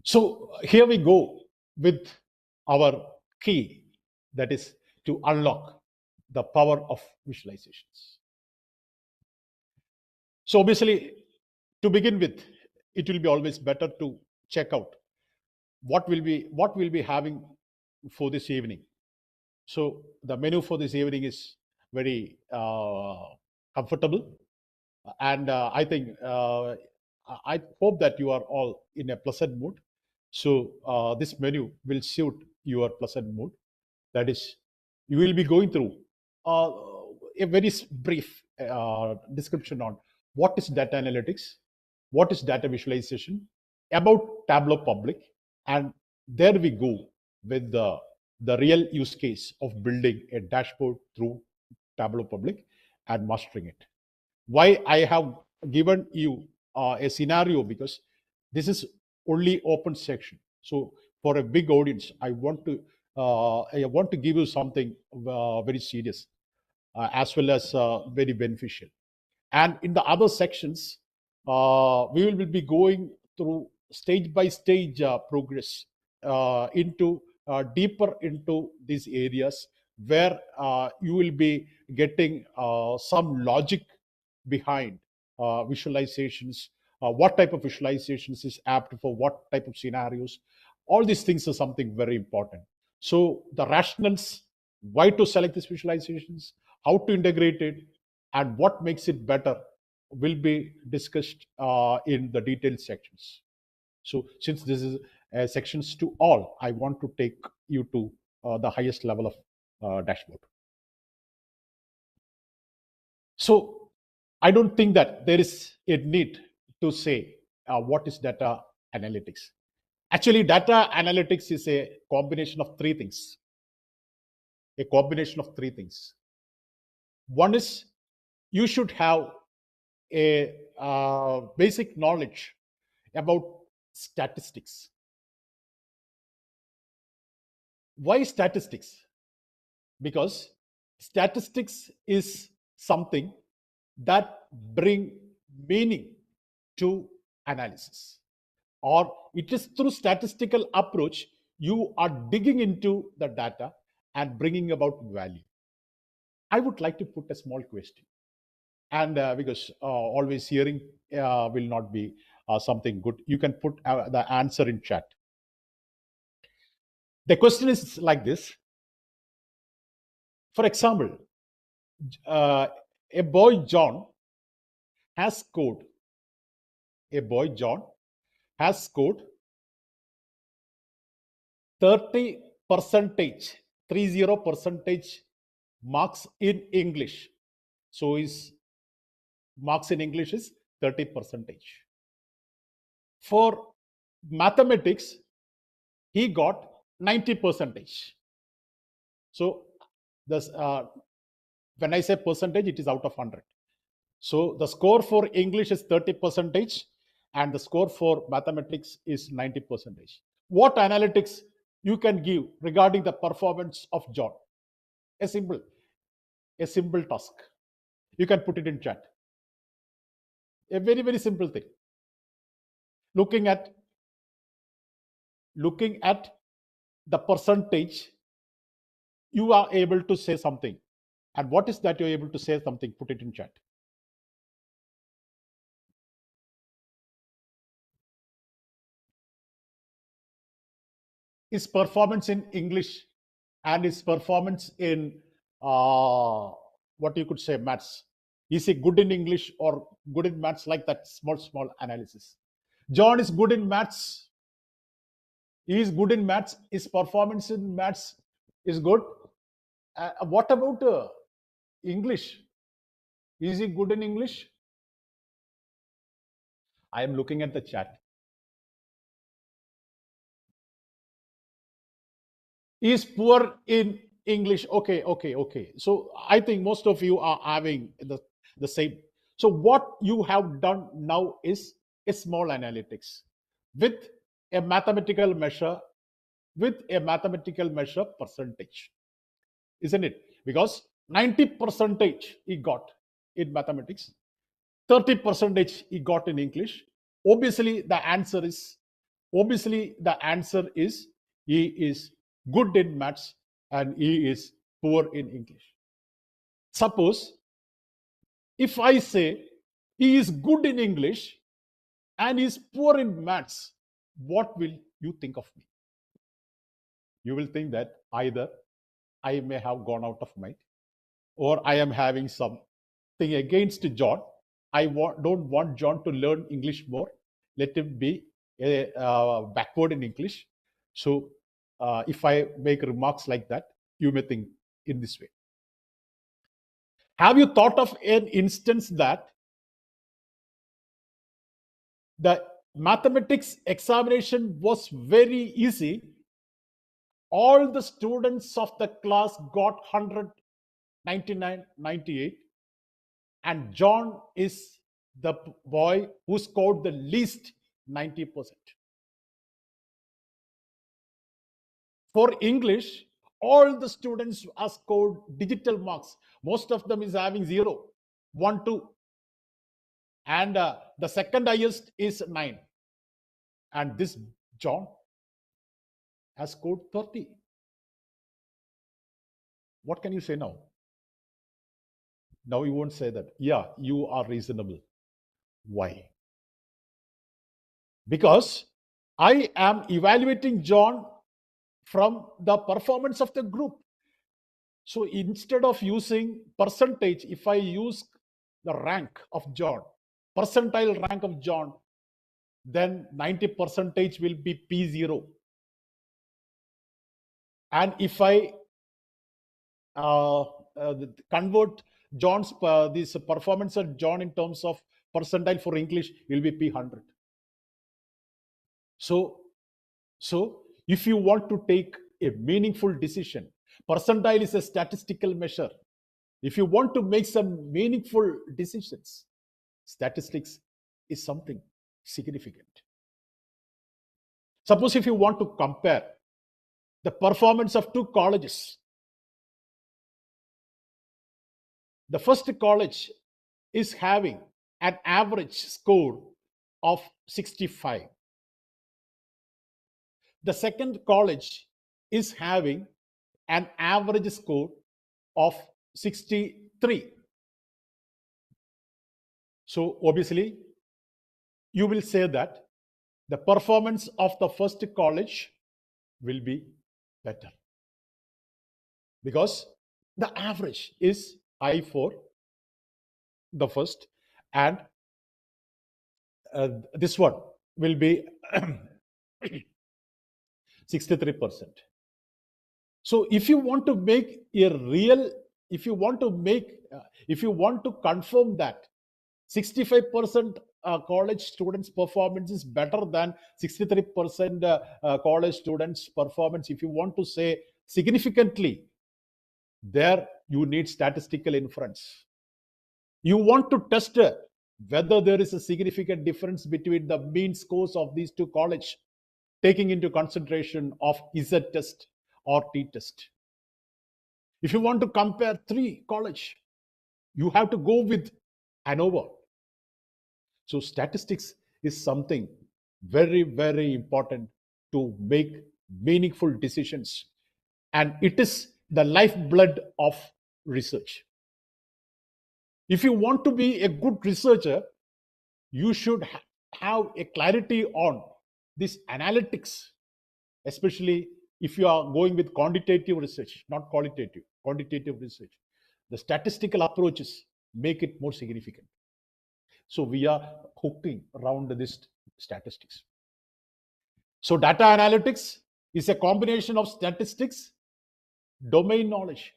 So here we go with our key, that is to unlock the power of visualizations. So obviously, to begin with, it will be always better to check out what we'll be having for this evening. So the menu for this evening is very comfortable, and I think I hope that you are all in a pleasant mood. So this menu will suit your pleasant mood. That is, you will be going through uh, a very brief description on what is data analytics, what is data visualization, about Tableau Public, and there we go with the real use case of building a dashboard through Tableau Public and mastering it. Why I have given you a scenario, because this is only open section. So for a big audience, I want to give you something very serious, as well as very beneficial. And in the other sections, we will be going through stage by stage progress into deeper into these areas, where you will be getting some logic behind visualizations, what type of visualizations is apt for what type of scenarios. All these things are something very important. So the rationales, why to select these visualizations, how to integrate it, and what makes it better will be discussed in the detailed sections. So since this is sections to all, I want to take you to the highest level of dashboard. So I don't think that there is a need to say what is data analytics. Actually, data analytics is a combination of three things. A combination of three things. One is, you should have a basic knowledge about statistics. Why statistics? Because statistics is something that bring meaning to analysis, or it is through statistical approach you are digging into the data and bringing about value. I would like to put a small question, and because always hearing will not be something good, you can put the answer in chat. The question is like this. For example, a boy John has scored, a boy John has scored 30 percentage, 30% marks in English. So his marks in English is 30%. For mathematics, he got 90%. So this, when I say percentage, it is out of 100. So the score for English is 30%, and the score for mathematics is 90%. What analytics you can give regarding the performance of John? A simple task. You can put it in chat. A very, very simple thing. Looking at the percentage, you are able to say something. And what is that you're able to say something? Put it in chat. His performance in English and his performance in what you could say maths. Is he good in English or good in maths? Like that small analysis. John is good in maths. He is good in maths. His performance in maths is good. What about English? Is he good in English? I am looking at the chat. He is poor in English. Okay. So I think most of you are having the same. So what you have done now is a small analytics with a mathematical measure, percentage, isn't it? Because 90% he got in mathematics, 30% he got in English. Obviously, the answer is Obviously, the answer is he is good in maths and he is poor in English. Suppose if I say he is good in English and is poor in maths, what will you think of me? You will think that either I may have gone out of mind or I am having something against John. I don't want John to learn English more. Let him be backward in English. So if I make remarks like that, you may think in this way. Have you thought of an instance that the mathematics examination was very easy? All the students of the class got 100, 99, 98, and John is the boy who scored the least 90%. For English, all the students are scored digital marks. Most of them is having 0, 1, 2. And the second highest is 9. And this John has scored 30. What can you say now? Now you won't say that. Yeah, you are reasonable. Why? Because I am evaluating John from the performance of the group. So instead of using percentage, if I use the rank of John, percentile rank of John, then 90% will be P0. And if I convert John's this performance of John in terms of percentile for English, will be P100. So if you want to take a meaningful decision, percentile is a statistical measure. If you want to make some meaningful decisions, statistics is something significant. Suppose if you want to compare the performance of two colleges, the first college is having an average score of 65. The second college is having an average score of 63. So obviously, you will say that the performance of the first college will be better because the average is high for the first, and this one will be 63%. So if you want to make a real, if you want to confirm that 65% college students' performance is better than 63% college students' performance, if you want to say significantly, there you need statistical inference. You want to test whether there is a significant difference between the mean scores of these two colleges, taking into consideration of Z test or T test. If you want to compare 3 colleges, you have to go with ANOVA. So statistics is something very, very important to make meaningful decisions. And it is the lifeblood of research. If you want to be a good researcher, you should have a clarity on this analytics, especially if you are going with quantitative research, not qualitative, quantitative research. The statistical approaches make it more significant. So we are hooking around this statistics. So data analytics is a combination of statistics, domain knowledge.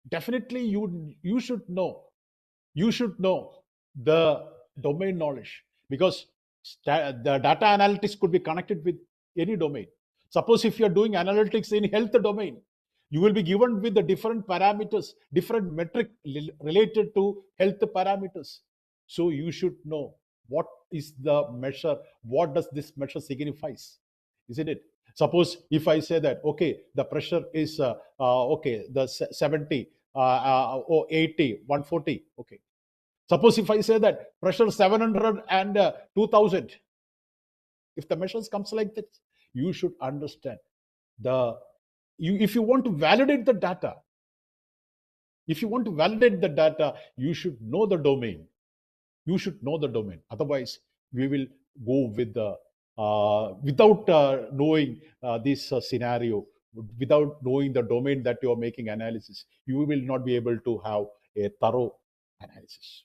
Definitely you should know the domain knowledge, because the data analytics could be connected with any domain. Suppose if you are doing analytics in health domain, you will be given with the different parameters, different metric related to health parameters. So you should know what is the measure, what does this measure signifies, isn't it? Suppose if I say that, okay, the pressure is okay, the 70 or 80, 140, okay. Suppose if I say that pressure 700 and 2000, if the measures comes like that, you should understand if you want to validate the data, you should know the domain. Otherwise, we will go with the without knowing this scenario, without knowing the domain that you are making analysis, you will not be able to have a thorough analysis.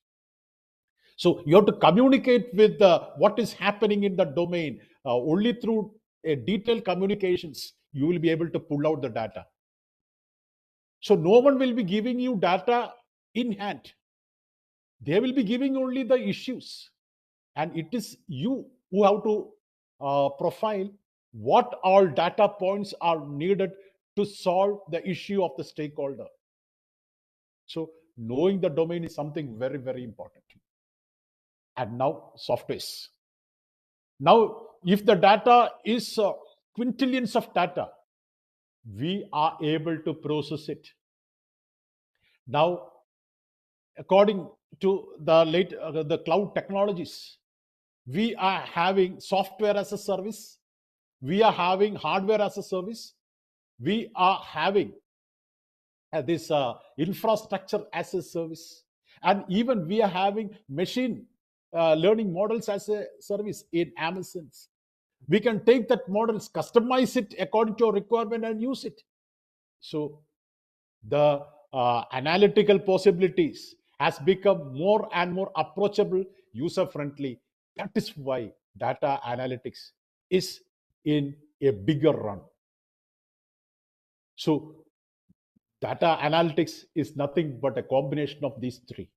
So you have to communicate with what is happening in the domain. Only through a detailed communications, you will be able to pull out the data. So no one will be giving you data in hand. They will be giving only the issues. And it is you who have to profile what all data points are needed to solve the issue of the stakeholder. So knowing the domain is something very, very important. And now softwares. Now, if the data is quintillions of data, we are able to process it. Now, according to the cloud technologies, we are having software as a service, we are having hardware as a service, we are having this infrastructure as a service, and even we are having machine learning models as a service in Amazon. We can take that models, customize it according to your requirement and use it. So the analytical possibilities has become more and more approachable, user-friendly. That is why data analytics is in a bigger run. So data analytics is nothing but a combination of these three.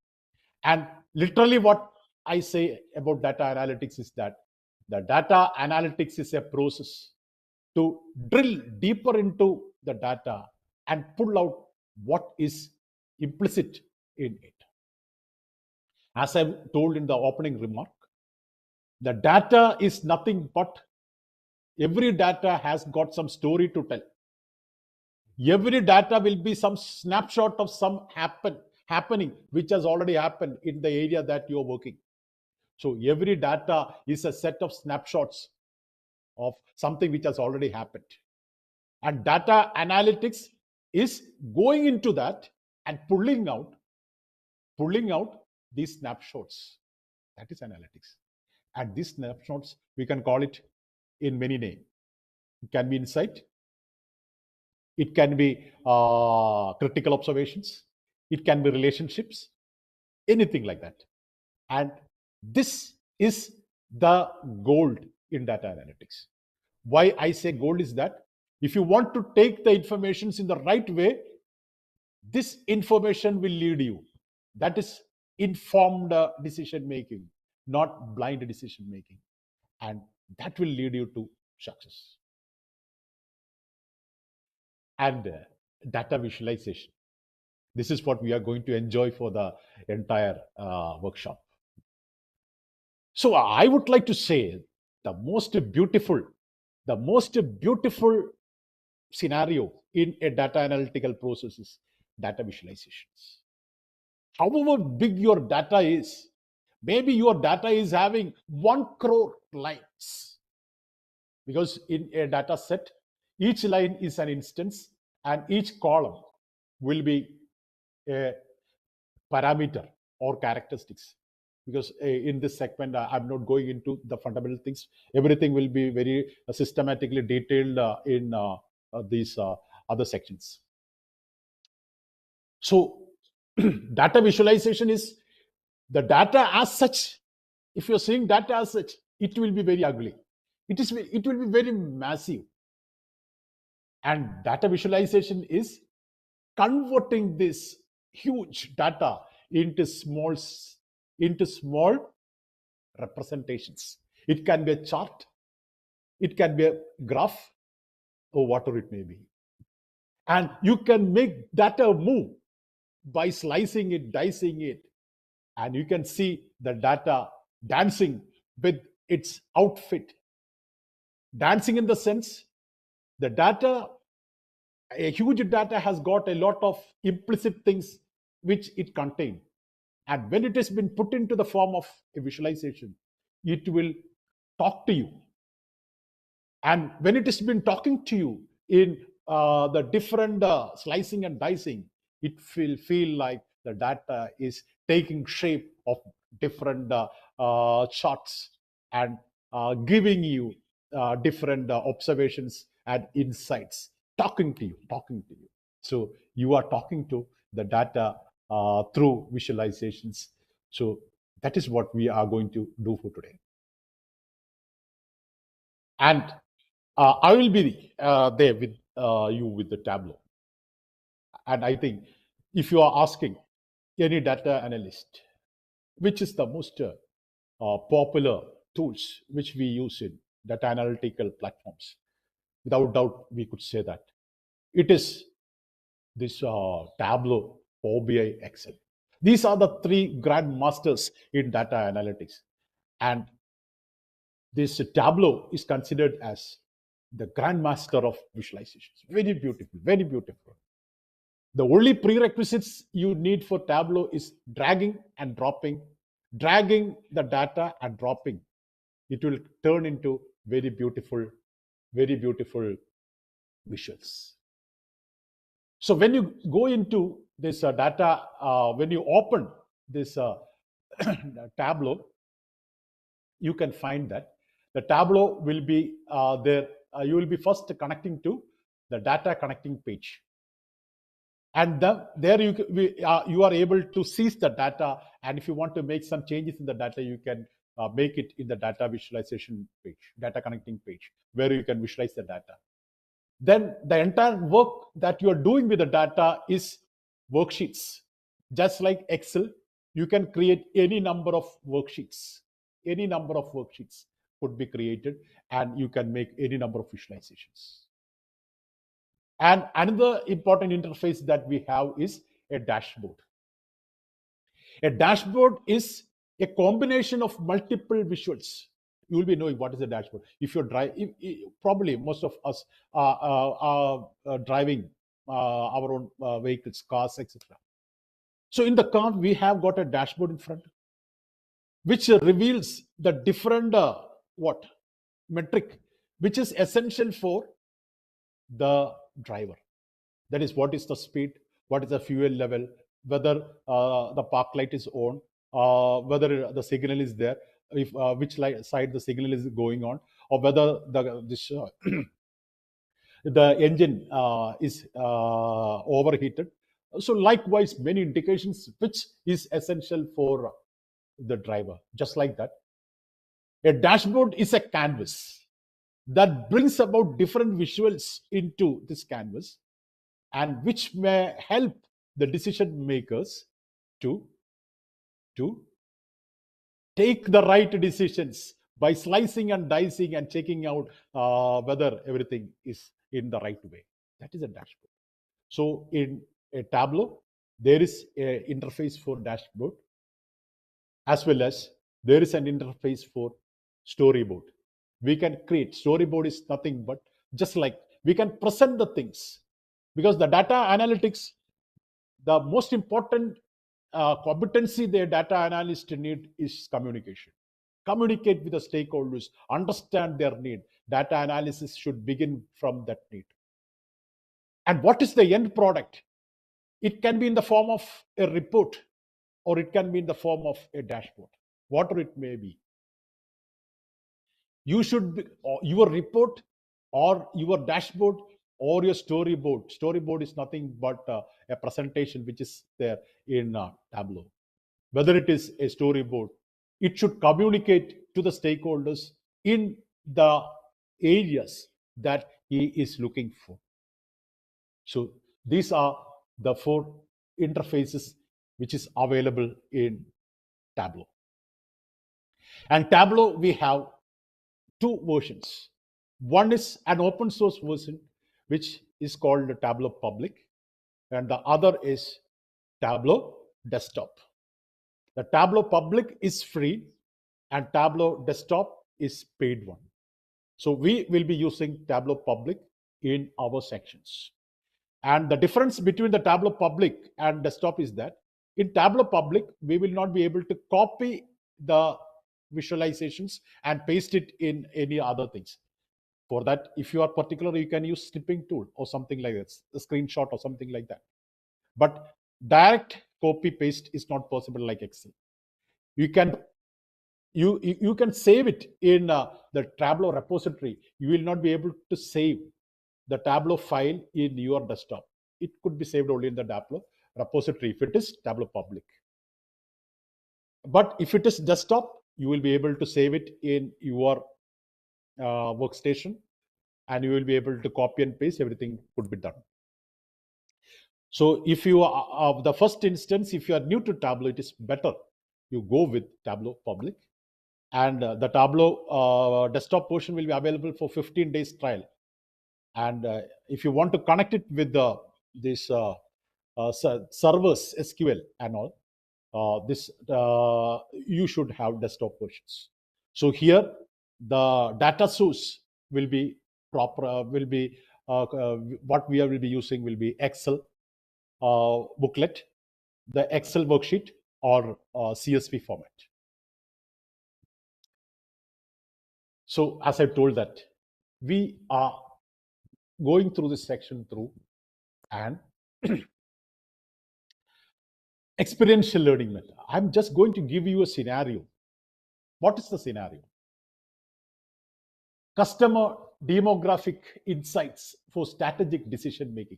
And literally what I say about data analytics is that the data analytics is a process to drill deeper into the data and pull out what is implicit in it. As I told in the opening remark, the data is nothing but every data has got some story to tell. Every data will be some snapshot of some happening which has already happened in the area that you're working. So every data is a set of snapshots of something which has already happened. And data analytics is going into that and pulling out these snapshots. That is analytics. And these snapshots, we can call it in many names. It can be insight. It can be critical observations. It can be relationships, anything like that. And this is the gold in data analytics. Why I say gold is that if you want to take the informations in the right way, this information will lead you. That is informed decision making, not blind decision making. And that will lead you to success. And data visualization. This is what we are going to enjoy for the entire workshop. So I would like to say the most beautiful scenario in a data analytical process is data visualizations. However big your data is, maybe your data is having 1 crore lines, because in a data set, each line is an instance and each column will be a parameter or characteristics. Because in this segment, I'm not going into the fundamental things. Everything will be very systematically detailed in these other sections. So data visualization is the data as such. If you're seeing data as such, it will be very ugly. It will be very massive. And data visualization is converting this huge data into small representations. It can be a chart, it can be a graph, or whatever it may be. And you can make data move by slicing it, dicing it, and you can see the data dancing with its outfit. Dancing in the sense, the data, a huge data has got a lot of implicit things which it contains. And when it has been put into the form of a visualization, it will talk to you. And when it has been talking to you in the different slicing and dicing, it will feel like the data is taking shape of different charts and giving you different observations and insights, talking to you. So you are talking to the data through visualizations. So that is what we are going to do for today. And I will be there with you with the Tableau. And I think if you are asking any data analyst, which is the most popular tools which we use in data analytical platforms, without doubt, we could say that it is this Tableau, Power BI, Excel. These are the three grand masters in data analytics. And this Tableau is considered as the grandmaster of visualizations. Very beautiful, very beautiful. The only prerequisites you need for Tableau is dragging and dropping, dragging the data and dropping. It will turn into very beautiful visuals. So when you go into this data, when you open this Tableau, you can find that the Tableau will be there. You will be first connecting to the data connecting page. And there you are able to seize the data. And if you want to make some changes in the data, you can make it in the data visualization page, data connecting page, where you can visualize the data. Then the entire work that you are doing with the data is worksheets. Just like Excel, you can create any number of worksheets. Any number of worksheets could be created, and you can make any number of visualizations. And another important interface that we have is a dashboard. A dashboard is a combination of multiple visuals. You will be knowing what is a dashboard. If you're driving, probably most of us are driving our own vehicles, cars, etc. So in the car, we have got a dashboard in front, which reveals the different metric, which is essential for the driver. That is, what is the speed, what is the fuel level, whether the park light is on, whether the signal is there, if which side the signal is going on, or whether the engine is overheated. So likewise, many indications which is essential for the driver. Just like that, a dashboard is a canvas that brings about different visuals into this canvas, and which may help the decision makers to take the right decisions by slicing and dicing and checking out whether everything is in the right way. That is a dashboard. So in a Tableau, there is an interface for dashboard, as well as there is an interface for storyboard. We can create storyboard is nothing but just like we can present the things, because the data analytics, the most important competency the data analyst need is communication. Communicate with the stakeholders, understand their need. Data analysis should begin from that need. And what is the end product? It can be in the form of a report, or it can be in the form of a dashboard, whatever it may be. You should be, your report or your dashboard or your storyboard. Storyboard is nothing but a presentation which is there in Tableau. Whether it is a storyboard, it should communicate to the stakeholders in the areas that he is looking for. So these are the four interfaces which is available in Tableau. And Tableau, we have two versions. One is an open source version, which is called Tableau Public, and the other is Tableau Desktop. The Tableau Public is free, and Tableau Desktop is paid one. So we will be using Tableau Public in our sections. And the difference between the Tableau Public and Desktop is that in Tableau Public, we will not be able to copy the visualizations and paste it in any other things. For that, if you are particular, you can use snipping tool or something like that, a screenshot or something like that. But direct copy paste is not possible like Excel. You can save it in the Tableau repository. You will not be able to save the Tableau file in your desktop. It could be saved only in the Tableau repository if it is Tableau public. But if it is desktop, you will be able to save it in your workstation, and you will be able to copy and paste. Everything could be done. So if you are the first instance, if you are new to Tableau, it is better you go with Tableau public. And the Tableau desktop portion will be available for 15 days trial. And if you want to connect it with this servers, SQL and all, you should have desktop versions. So here the data source will be proper, what we will be using will be Excel booklet, the Excel worksheet, or CSV format. So as I told that, we are going through this section through an experiential learning method. I'm just going to give you a scenario. What is the scenario? Customer demographic insights for strategic decision making.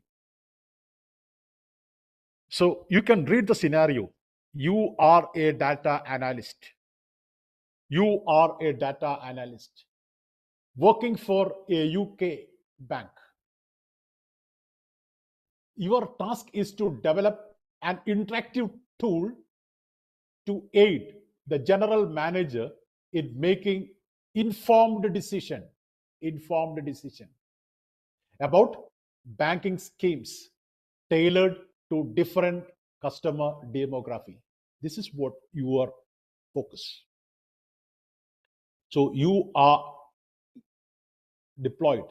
So you can read the scenario. You are a data analyst. You are a data analyst working for a UK bank. Your task is to develop an interactive tool to aid the general manager in making informed decision about banking schemes tailored to different customer demography. This is what your focus. So you are deployed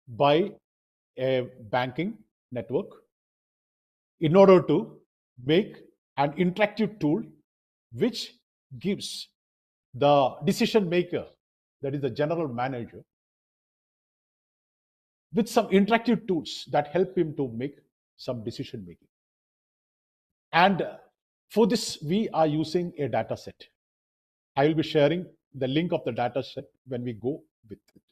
by a banking network in order to make an interactive tool which gives the decision maker, that is the general manager, with some interactive tools that help him to make some decision making. And for this, we are using a data set. I will be sharing the link of the data set when we go with it.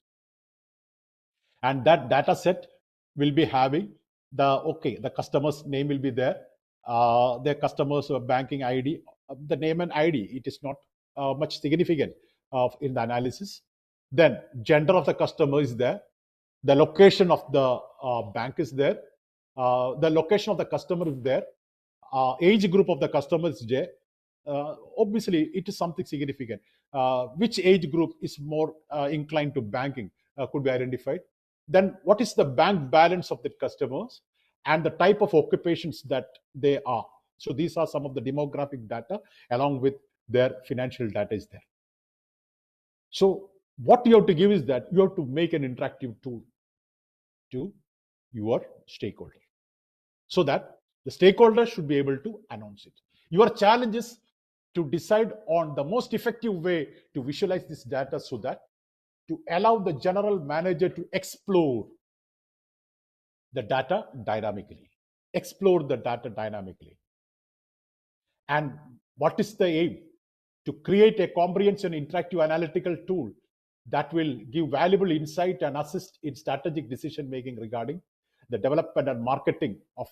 And that data set will be having the customer's name will be there, their customer's banking ID, the name and ID. It is not much significant in the analysis. Then gender of the customer is there. The location of the bank is there. The location of the customer is there. Age group of the customer is there. Obviously, it is something significant. Which age group is more inclined to banking could be identified. Then what is the bank balance of the customers and the type of occupations that they are. So these are some of the demographic data along with their financial data is there. So what you have to give is that you have to make an interactive tool to your stakeholder so that the stakeholder should be able to announce it. Your challenge is to decide on the most effective way to visualize this data so that to allow the general manager to explore the data dynamically. And what is the aim? To create a comprehensive interactive analytical tool that will give valuable insight and assist in strategic decision making regarding the development and marketing of.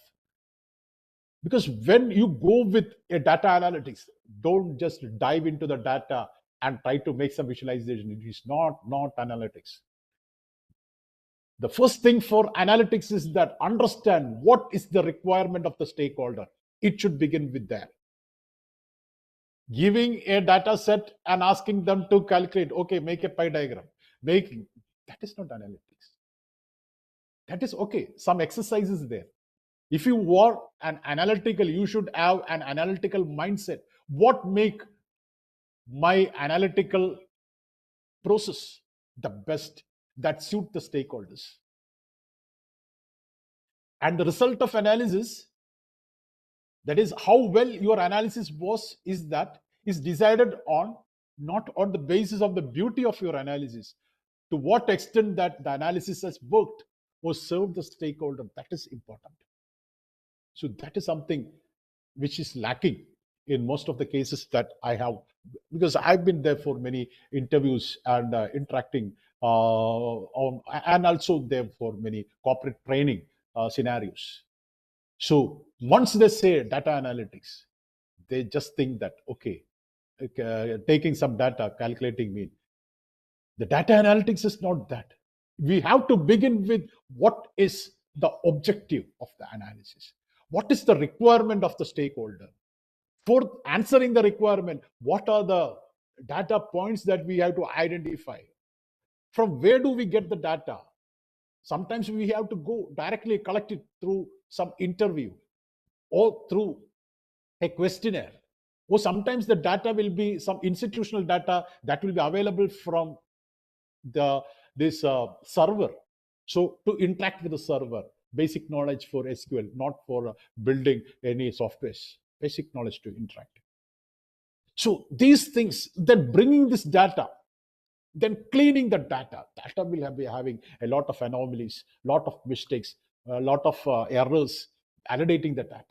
Because when you go with a data analytics, don't just dive into the data and try to make some visualization. It is not analytics. The first thing for analytics is that understand what is the requirement of the stakeholder. It should begin with that. Giving a data set and asking them to calculate, okay, make a pie diagram. That is not analytics. That is okay. Some exercises there. If you want an analytical, you should have an analytical mindset. What make my analytical process the best that suit the stakeholders? And the result of analysis, that is how well your analysis was, is decided on not on the basis of the beauty of your analysis, to what extent that the analysis has worked or served the stakeholder, that is important. So that is something which is lacking in most of the cases that I have, because I've been there for many interviews and interacting and also there for many corporate training scenarios. So once they say data analytics, they just think that, okay, taking some data, calculating mean. The data analytics is not that. We have to begin with what is the objective of the analysis. What is the requirement of the stakeholder? For answering the requirement, what are the data points that we have to identify? From where do we get the data? Sometimes we have to go directly collect it through some interview or through a questionnaire. Or sometimes the data will be some institutional data that will be available from this server. So to interact with the server, basic knowledge for SQL, not for building any softwares, basic knowledge to interact. So these things, then bringing this data, then cleaning the data will be having a lot of anomalies, lot of mistakes, a lot of errors, validating the data.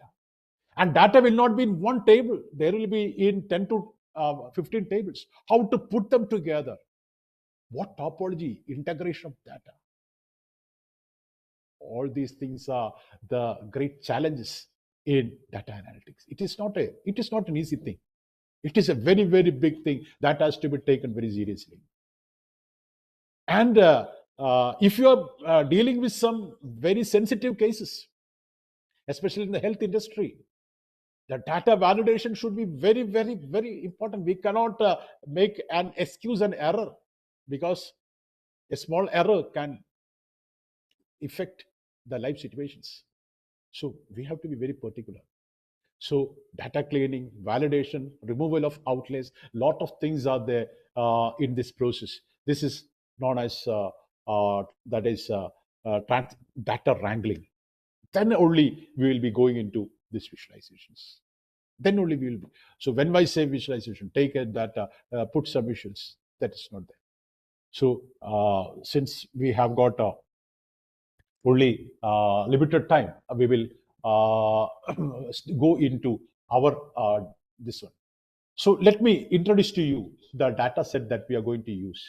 And data will not be in one table. There will be in 10 to 15 tables. How to put them together? What topology, integration of data? All these things are the great challenges in data analytics. It is not an easy thing. It is a very, very big thing that has to be taken very seriously. And if you are dealing with some very sensitive cases, especially in the health industry, the data validation should be very, very, very important. We cannot make an excuse an error, because a small error can affect the life situations. So we have to be very particular. So data cleaning, validation, removal of outlays, lot of things are there in this process. This is known as data wrangling. Then only we will be going into these visualizations. Then only we will be. So when I say visualization, take a data, put some visuals, that is not there. So since we have got only limited time, we will go into our this one. So let me introduce to you the data set that we are going to use.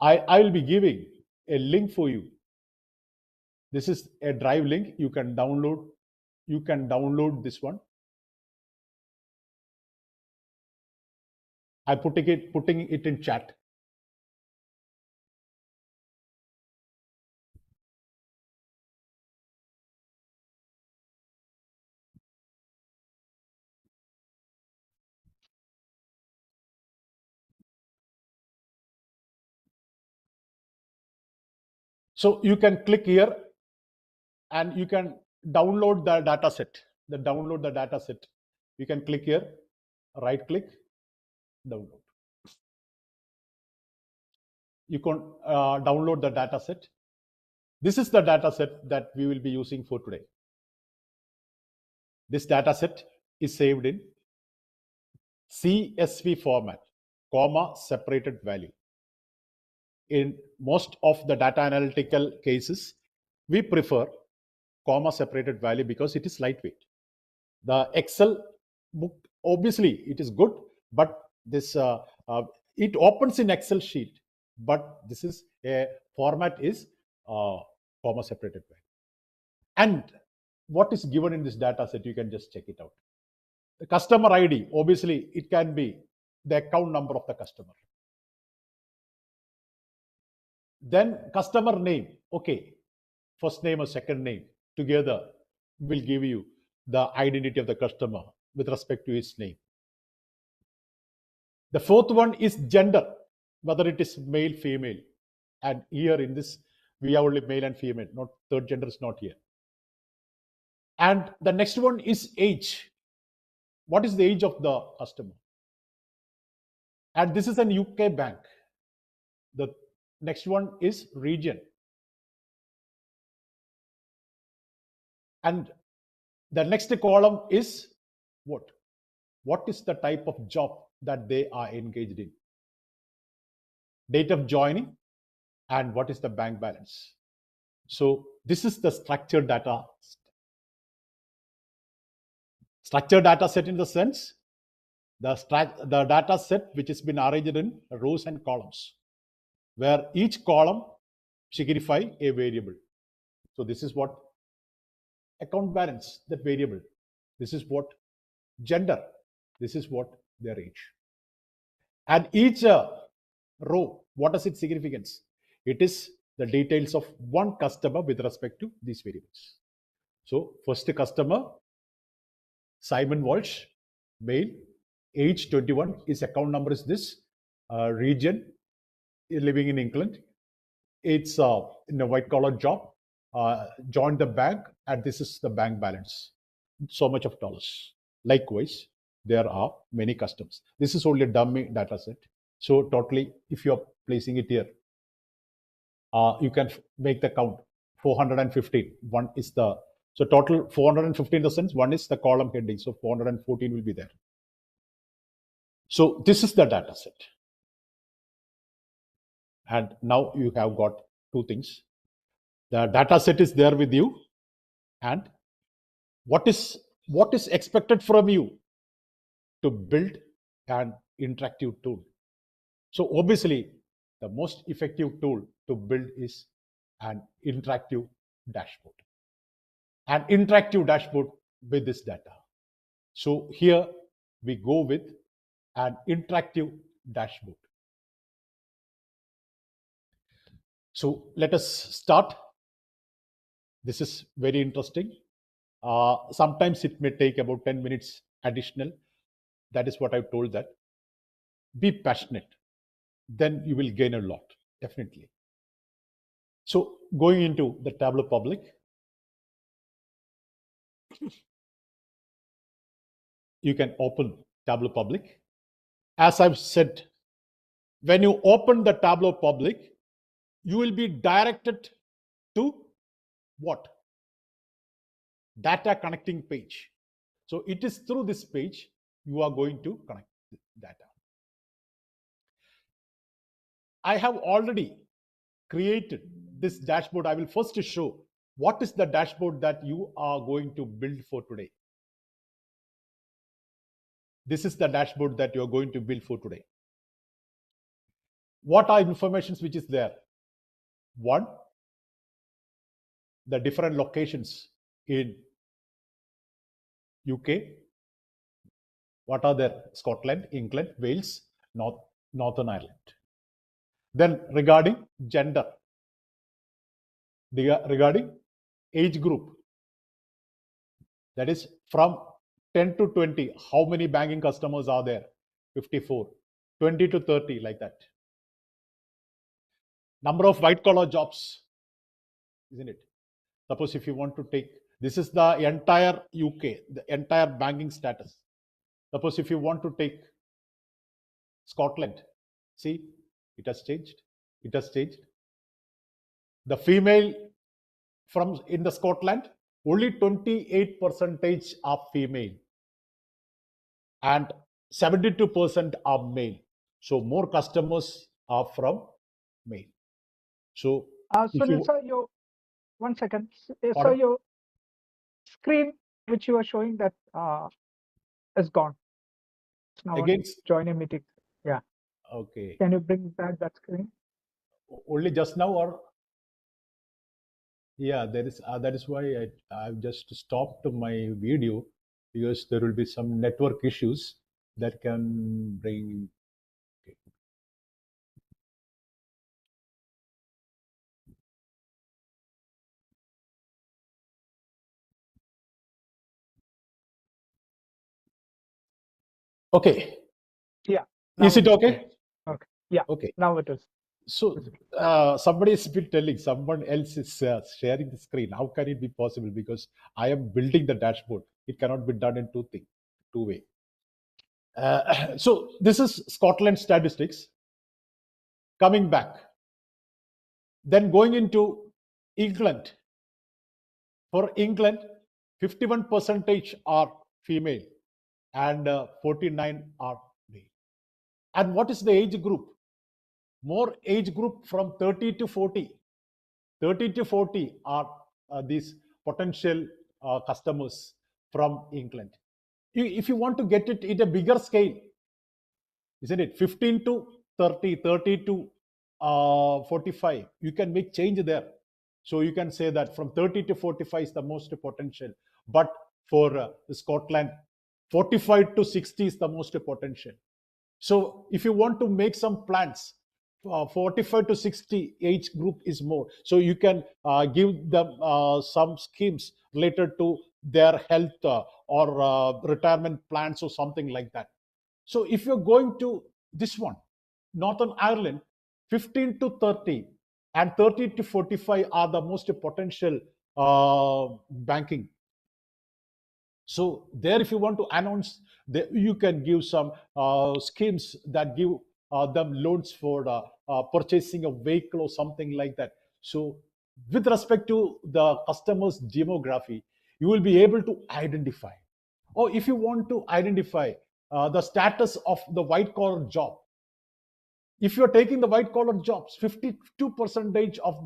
I will be giving a link for you. This is a drive link. You can download this one. I'm putting it in chat. So you can click here and you can download the data set. You can click here, right click, download. You can download the data set. This is the data set that we will be using for today. This data set is saved in CSV format, comma separated value. In most of the data analytical cases, we prefer comma separated value because it is lightweight. The Excel book, obviously it is good, but this it opens in Excel sheet, but this is a format is comma separated value. And what is given in this data set, you can just check it out. The customer ID, obviously it can be the account number of the customer. Then customer name, okay, first name or second name together will give you the identity of the customer with respect to his name. The fourth one is gender, whether it is male, female. And here in this, we have only male and female, not third gender is not here. And the next one is age. What is the age of the customer? And this is an UK bank. The next one is region. And the next column is what? What is the type of job that they are engaged in? date of joining, and what is the bank balance. So this is the structured data. Structured data set in the sense, the data set which has been arranged in rows and columns, where each column signify a variable. So this is what account balance, that variable. This is what gender. This is what their age. And each row, what is its significance? It is the details of one customer with respect to these variables. So first customer, Simon Walsh, male, age 21, his account number is this, region, living in England. It's in a white collar job, joined the bank, and this is the bank balance, so much of dollars. Likewise, there are many customers. This is only a dummy data set. So totally, if you're placing it here, you can make the count 415. One is the, so total 415 in the sense, one is the column heading. So 414 will be there. So this is the data set. And now you have got two things. The data set is there with you, and what is expected from you to build an interactive tool. So obviously, the most effective tool to build is an interactive dashboard. An interactive dashboard with this data. So here we go with an interactive dashboard. So let us start. This is very interesting. Sometimes it may take about 10 minutes additional. That is what I've told that. Be passionate. Then you will gain a lot, definitely. So going into the Tableau Public, you can open Tableau Public. As I've said, when you open the Tableau Public, you will be directed to what? Data connecting page. So it is through this page you are going to connect data. I have already created this dashboard. I will first show what is the dashboard that you are going to build for today. This is the dashboard that you are going to build for today. What are informations which is there? One, the different locations in UK. What are there? Scotland, England, Wales, Northern Ireland. Then regarding gender, regarding age group, that is from 10 to 20, how many banking customers are there? 54. 20 to 30, like that. Number of white collar jobs, isn't it? Suppose if you want to take, this is the entire UK, the entire banking status. Suppose if you want to take Scotland, see, it has changed. It has changed. The female from in the Scotland, only 28% are female and 72% are male. So more customers are from male. So, Sunil sir, one second. So your screen which you are showing that is gone. It's now against join a meeting. Yeah. Okay. Can you bring back that screen? Only just now, or yeah, there is that is why I've just stopped my video, because there will be some network issues that can bring. Okay. Yeah. Is it okay? Okay. Yeah. Okay. Now it is. So somebody has been telling, someone else is sharing the screen. How can it be possible? Because I am building the dashboard. It cannot be done in two way. So this is Scotland statistics. Coming back, then going into England. For England, 51% are female and 49 are male. And what is the age group? more age group from 30 to 40. 30 to 40 are these potential customers from England. If you want to get it in a bigger scale, isn't it? 15 to 30, 30 to 45, you can make change there. So you can say that from 30 to 45 is the most potential. But for Scotland, 45 to 60 is the most potential. So if you want to make some plans, 45 to 60 age group is more. So you can give them some schemes related to their health or retirement plans or something like that. So if you're going to this one, Northern Ireland, 15 to 30 and 30 to 45 are the most potential banking. So there, if you want to announce, you can give some schemes that give them loans for purchasing a vehicle or something like that. So with respect to the customer's demography, you will be able to identify. Or if you want to identify the status of the white collar job, if you're taking the white collar jobs, 52% of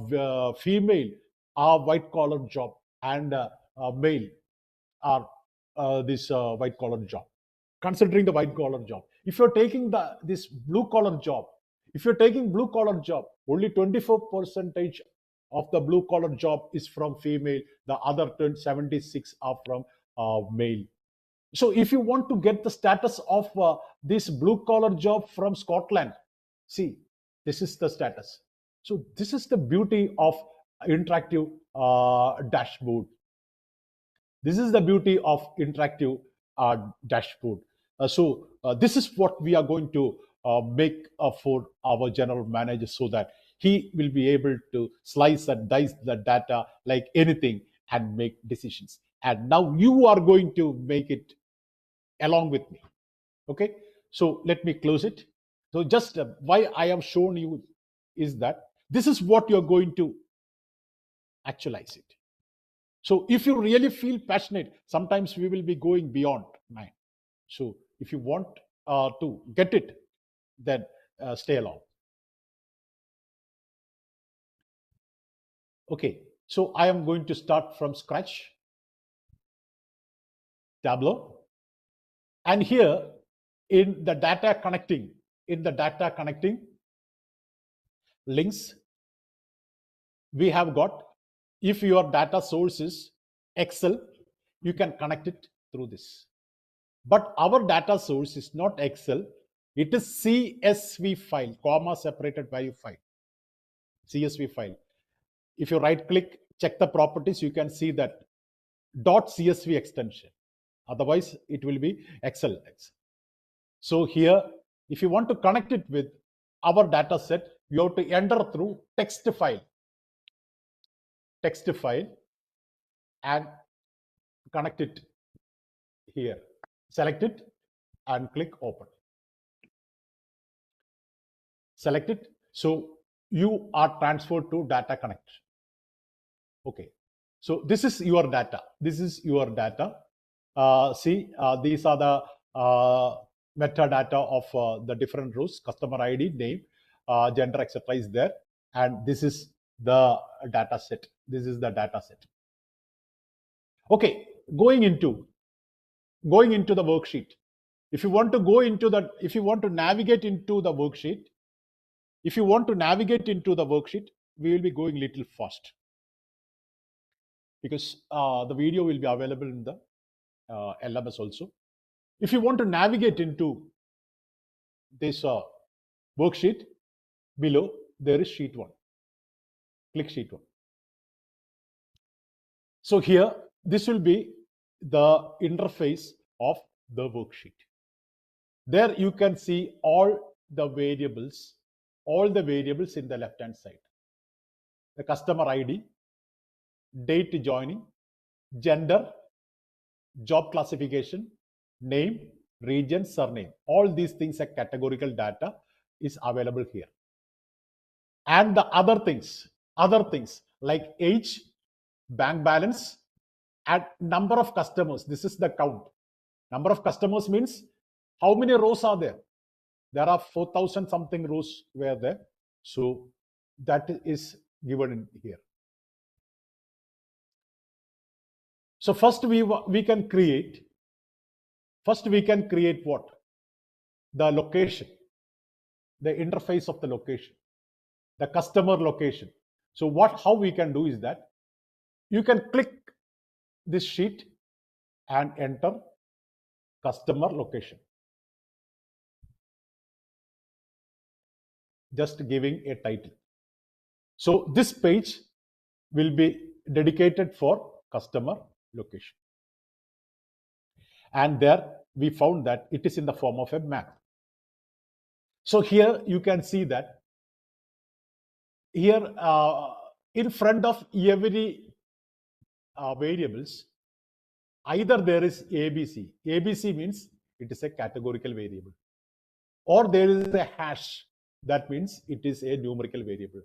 the female are white collar job and male are this white collar job. Considering the white collar job, if you're taking this blue collar job, if you're taking blue collar job, only 24% of the blue collar job is from female. The other 76 are from male. So if you want to get the status of this blue collar job from Scotland, see, this is the status. So this is the beauty of interactive dashboard. This is the beauty of interactive dashboard. So this is what we are going to make for our general manager, so that he will be able to slice and dice the data like anything and make decisions. And now you are going to make it along with me. Okay, so let me close it. So just why I have shown you is that this is what you're going to actualize it. So if you really feel passionate, sometimes we will be going beyond 9. So if you want to get it, then stay along. Okay, so I am going to start from scratch. Tableau. And here in the data connecting, links, we have got, if your data source is Excel, you can connect it through this. But our data source is not Excel, it is CSV file, comma separated value file, CSV file. If you right click, check the properties, you can see that .csv extension. Otherwise, it will be Excel. So here, if you want to connect it with our data set, you have to enter through text file, and connect it here. Select it and click open. Select it. So you are transferred to data connect. Okay. So this is your data. See, these are the metadata of the different rows: customer ID, name, gender, etc. is there, and this is the data set. Okay, going into the worksheet. If you want to navigate into the worksheet, we will be going a little fast, because the video will be available in the LMS also. If you want to navigate into this worksheet, below there is sheet 1. Click sheet 1. So here, this will be the interface of the worksheet. There you can see all the variables in the left hand side. The customer ID, date joining, gender, job classification, name, region, surname. All these things are categorical data is available here. And the other things like age, bank balance, and number of customers. This is the count. Number of customers means how many rows are there. There are 4,000 something rows were there. So that is given in here. So first we can create what? The location, the interface of the location, the customer location. So how we can do is that you can click this sheet and enter customer location, just giving a title. So this page will be dedicated for customer location. And there we found that it is in the form of a map. So here you can see that here in front of every variables, either there is ABC. ABC means it is a categorical variable, or there is a hash. That means it is a numerical variable.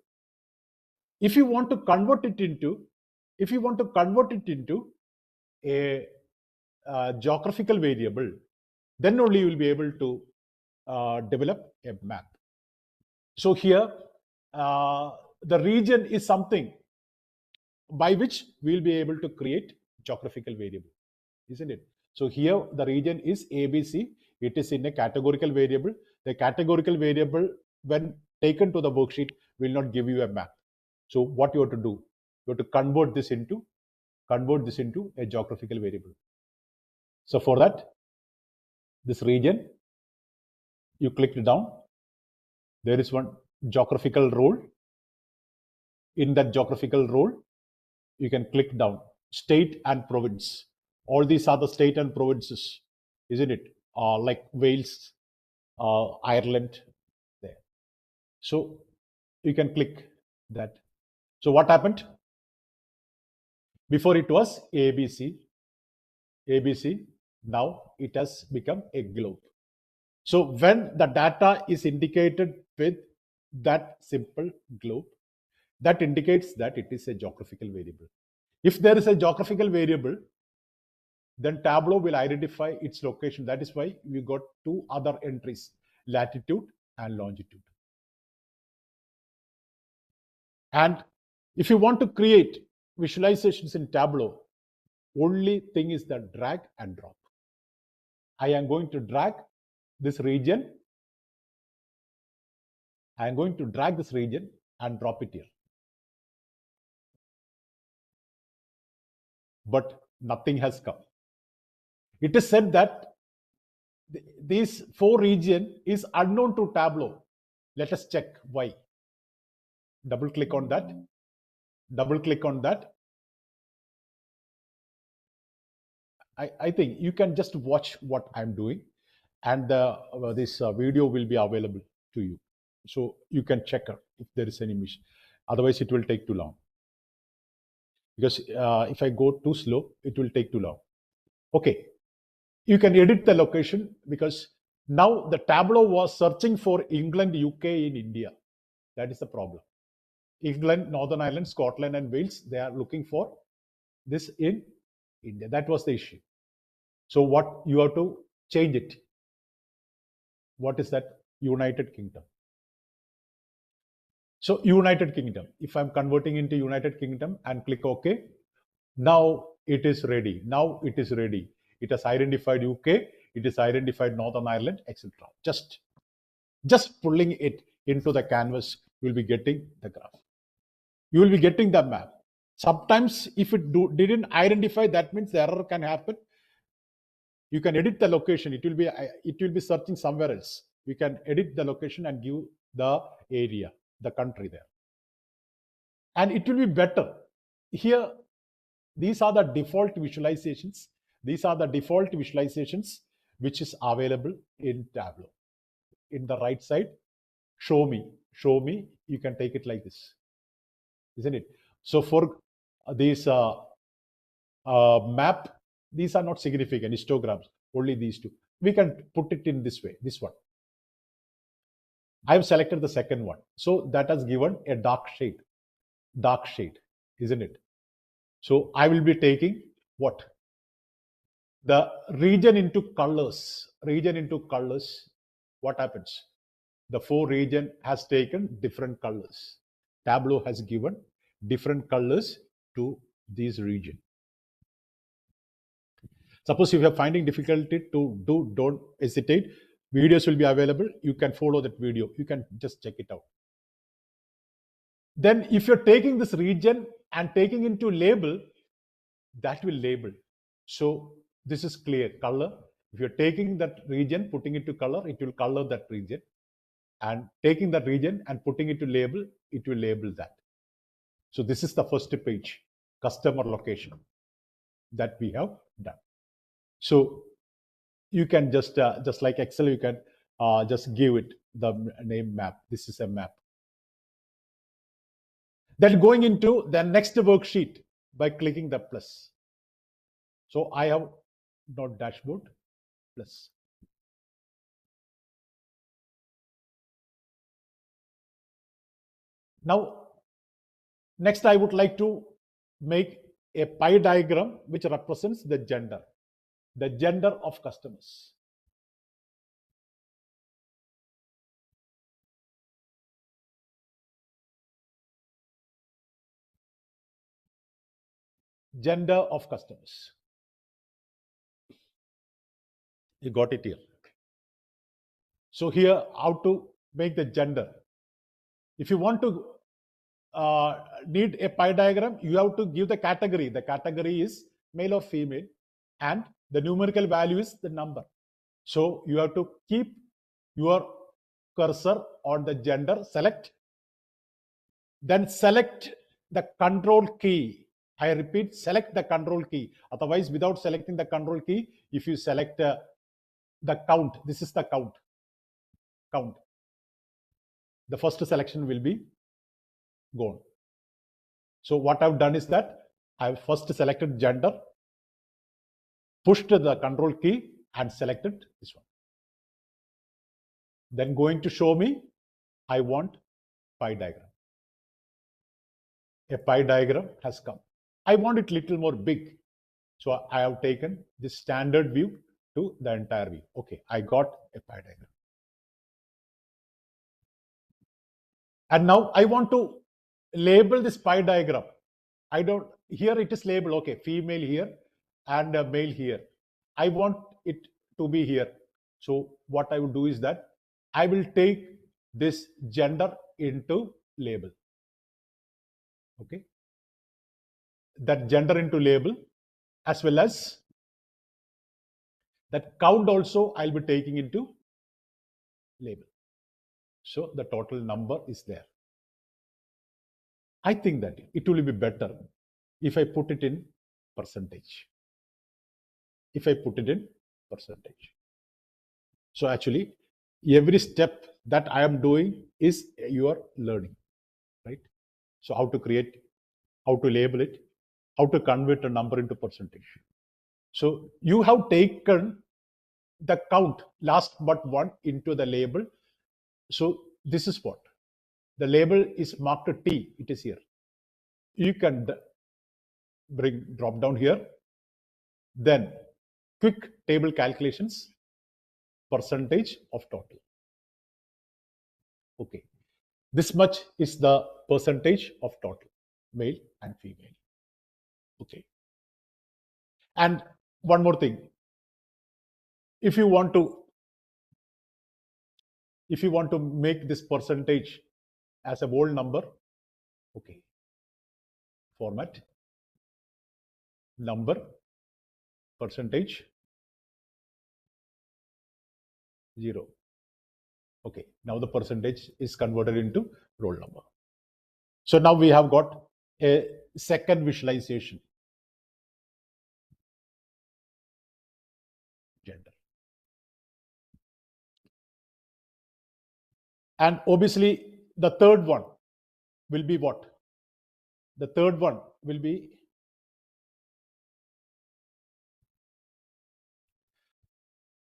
If you want to convert it into a geographical variable, then only you will be able to develop a map. So here the region is something by which we will be able to create geographical variable, isn't it? So here the region is ABC. It is in a categorical variable. The categorical variable, when taken to the worksheet, will not give you a map. So what you have to do, you have to convert this into a geographical variable. So for that, this region, you click it down. There is one geographical role. In that geographical role, you can click down state and province. All these are the state and provinces, isn't it? Like Wales, Ireland, there. So you can click that. So what happened? Before it was ABC. Now it has become a globe. So when the data is indicated with that simple globe, that indicates that it is a geographical variable. If there is a geographical variable, then Tableau will identify its location. That is why we got two other entries, latitude and longitude. And if you want to create visualizations in Tableau, only thing is the drag and drop. I am going to drag this region. I am going to drag this region and drop it here. But nothing has come. It is said that these 4 region is unknown to Tableau. Let us check why. Double click on that. I think you can just watch what I'm doing, and this video will be available to you. So you can check out if there is any mission. Otherwise, it will take too long. Because if I go too slow, it will take too long. Okay. You can edit the location, because now the Tableau was searching for England, UK in India. That is the problem. England, Northern Ireland, Scotland, and Wales, they are looking for this in India. That was the issue. So what you have to change it. What is that? United Kingdom. So United Kingdom. If I'm converting into United Kingdom and click OK, now it is ready. It has identified UK, it has identified Northern Ireland, etc. Just pulling it into the canvas, you will be getting the graph. You will be getting the map. Sometimes if it didn't identify, that means the error can happen. You can edit the location. It will be searching somewhere else. You can edit the location and give the area, the country there. And it will be better. Here, these are the default visualizations. These are the default visualizations which is available in Tableau. In the right side, show me. You can take it like this, isn't it? So for these map, these are not significant histograms, only these two. We can put it in this way, this one. I have selected the second one. So that has given a dark shade, isn't it? So I will be taking what? The region into colors. What happens? the 4 region has taken different colors. Tableau has given different colors to these region. Suppose if you are finding difficulty to do, don't hesitate. Videos will be available. You can follow that video. You can just check it out. Then if you're taking this region and taking into label, that will label. So this is clear color. If you're taking that region, putting it to color, it will color that region. And taking that region and putting it to label, it will label that. So this is the first page, customer location, that we have done. So you can just like Excel, you can just give it the name map. This is a map. Then going into the next worksheet by clicking the plus. So I have dot dashboard plus. Now, next I would like to make a pie diagram which represents the gender of customers. Gender of customers. You got it here. So here, how to make the gender. If you want to need a pie diagram, you have to give the category. The category is male or female, and the numerical value is the number. So you have to keep your cursor on the gender, select, then select the control key. I repeat, select the control key. Otherwise, without selecting the control key, if you select the count, this is the count. The first selection will be gone. So what I've done is that I've first selected gender, pushed the control key and selected this one. Then going to show me, I want pie diagram. A pie diagram has come. I want it little more big. So I have taken this standard view to the entire view. Okay, I got a pie diagram. And now I want to label this pie diagram. Here it is labeled, okay, female here and male here. I want it to be here. So what I would do is that I will take this gender into label. Okay. That gender into label, as well as that count also I'll be taking into label. So the total number is there. I think that it will be better if I put it in percentage. So actually, every step that I am doing is your learning, right? So how to create, how to label it, how to convert a number into percentage. So you have taken the count, last but one, into the label. So this is what the label is marked T. It is here. You can bring drop down here. Then quick table calculations, percentage of total. Okay, this much is the percentage of total, male and female. Okay, and one more thing. If you want to make this percentage as a whole number, okay, format, number, percentage, 0. Okay, now the percentage is converted into roll number. So now we have got a second visualization. Gender. And obviously the third one will be what? The third one will be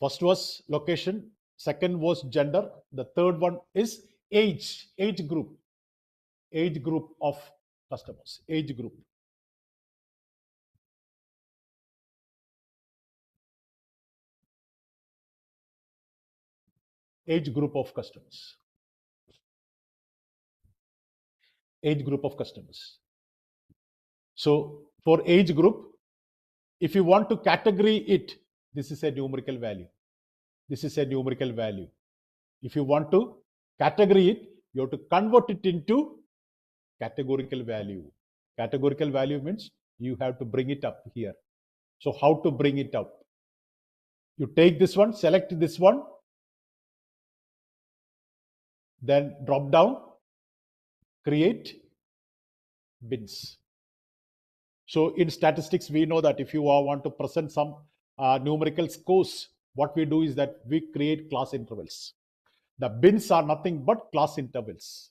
first was location, second was gender, the third one is age group of customers, age group. Age group of customers. age group of customers. So for age group, if you want to category it, this is a numerical value. This is a numerical value. If you want to category it, you have to convert it into categorical value. Categorical value means you have to bring it up here. So how to bring it up? You take this one, select this one, then drop down, create bins. So in statistics, we know that if you want to present some numerical scores, what we do is that we create class intervals. The bins are nothing but class intervals.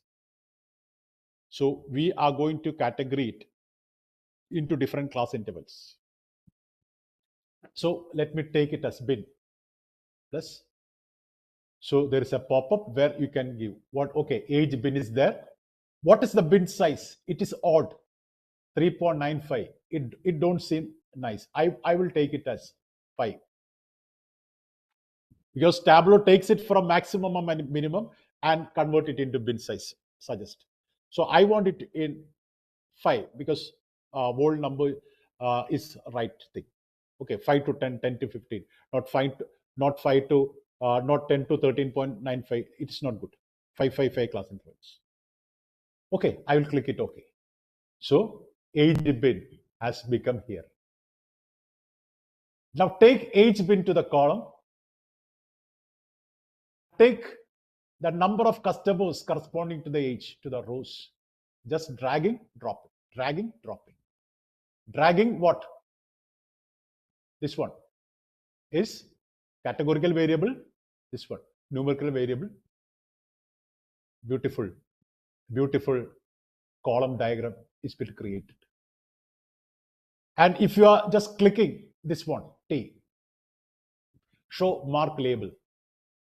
So we are going to categorize it into different class intervals. So let me take it as bin plus. So there is a pop-up where you can give what, okay, age bin is there. What is the bin size? It is odd, 3.95. It don't seem nice. I will take it as 5. Because Tableau takes it from maximum and minimum and convert it into bin size, suggest. So I want it in 5 because whole number is right thing. Okay, 5 to 10, 10 to 15, not 10 to 13.95. It's not good. 5 class intervals. Okay, I will click it OK. So age bin has become here. Now take age bin to the column. Take the number of customers corresponding to the age to the rows. Just dragging, dropping, dragging, dropping. Dragging what? This one is categorical variable. This one, numerical variable. Beautiful, beautiful column diagram is been created. And if you are just clicking this one, T, show mark label,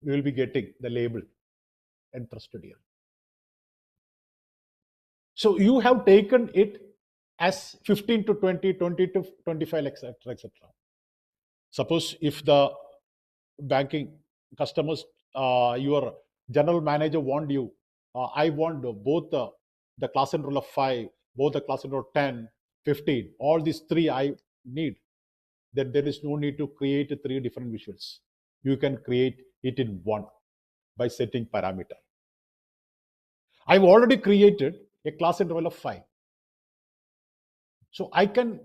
you will be getting the label entrusted here. So you have taken it as 15 to 20, 20 to 25, etc., etc. Suppose if the banking customers, your general manager want you, I want both the class enroll of 5, both the class enroll 10, 15, all these 3 I need, then there is no need to create 3 different visuals. You can create it in one by setting parameter. I've already created a class interval of 5. So I can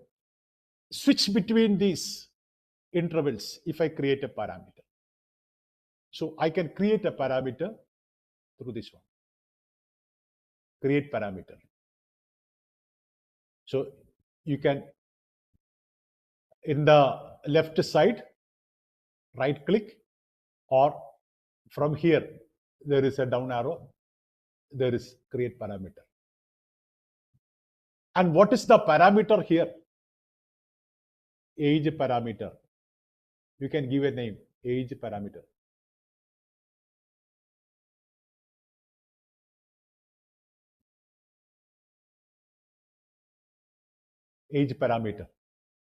switch between these intervals if I create a parameter. So I can create a parameter through this one. Create parameter. So you can, in the left side, right click, or from here, there is a down arrow, there is create parameter. And what is the parameter here? Age parameter. You can give a name, age parameter. Age parameter.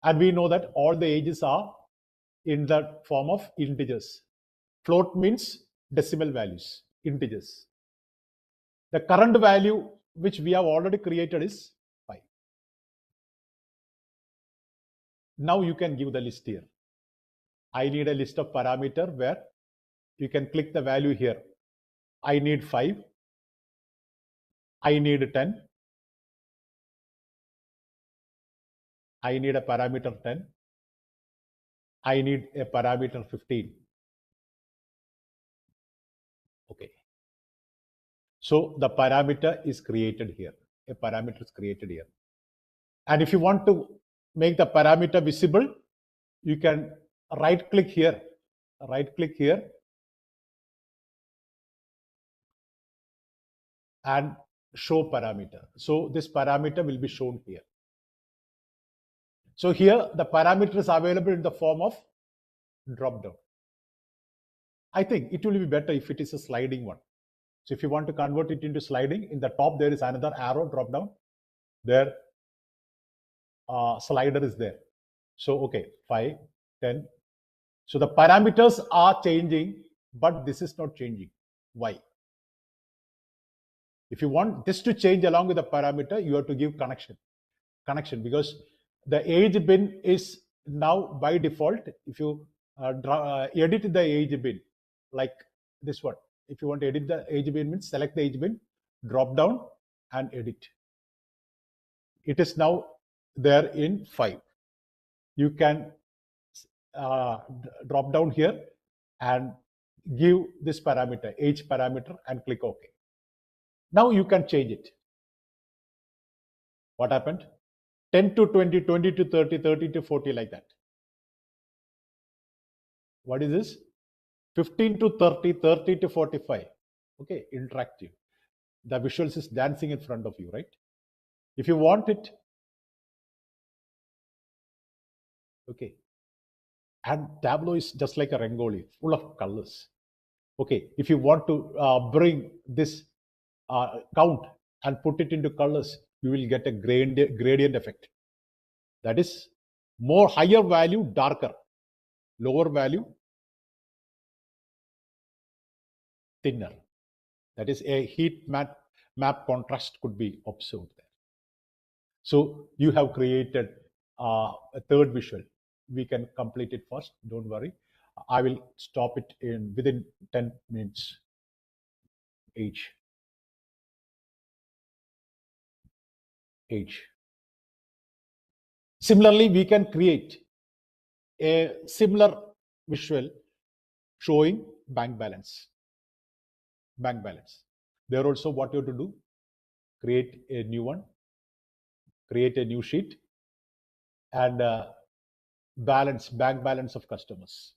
And we know that all the ages are in the form of integers. Float means decimal values, integers. The current value which we have already created is 5. Now you can give the list here. I need a list of parameter where you can click the value here. I need 5. I need 10. I need a parameter 10. I need a parameter 15. Okay. So the parameter is created here. A parameter is created here. And if you want to make the parameter visible, you can right click here, and show parameter. So this parameter will be shown here. So here the parameter is available in the form of drop down. I think it will be better if it is a sliding one. So if you want to convert it into sliding, in the top there is another arrow drop down. There slider is there. So okay, 5, 10. So the parameters are changing, but this is not changing. Why? If you want this to change along with the parameter, you have to give connection, because the age bin is now by default. If you edit the age bin like this one, if you want to edit the age bin, means select the age bin, drop down and edit. It is now there in 5. You can drop down here and give this parameter, age parameter, and click OK. Now you can change it. What happened? 10 to 20, 20 to 30, 30 to 40, like that. What is this? 15 to 30, 30 to 45. Okay, interactive. The visuals is dancing in front of you, right? If you want it, okay. And Tableau is just like a Rangoli, full of colors. Okay, if you want to bring this count and put it into colors, you will get a gradient effect. That is more higher value, darker, lower value, thinner. That is a heat map contrast could be observed there. So you have created a third visual. We can complete it first, don't worry. I will stop it within 10 minutes. Age. Similarly, we can create a similar visual showing bank balance. There also, what you have to do, create a new one, create a new sheet, and bank balance of customers.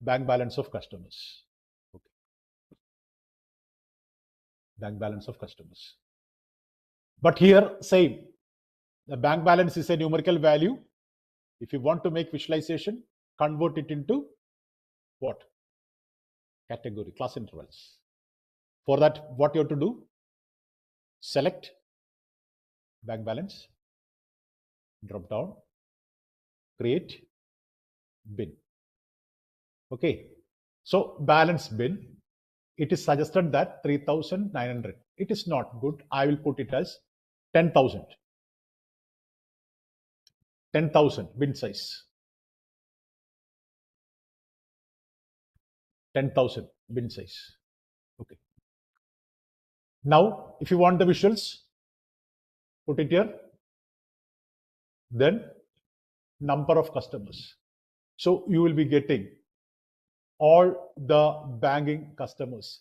Bank balance of customers. Okay. Bank balance of customers. But here, same. The bank balance is a numerical value. If you want to make visualization, convert it into what? Category, class intervals. For that, what you have to do? Select bank balance, drop down, create bin. Okay, so balance bin, it is suggested that 3,900. It is not good. I will put it as 10,000. 10,000 bin size. 10,000 bin size. Okay. Now, if you want the visuals, put it here. Then number of customers. So you will be getting all the banking customers.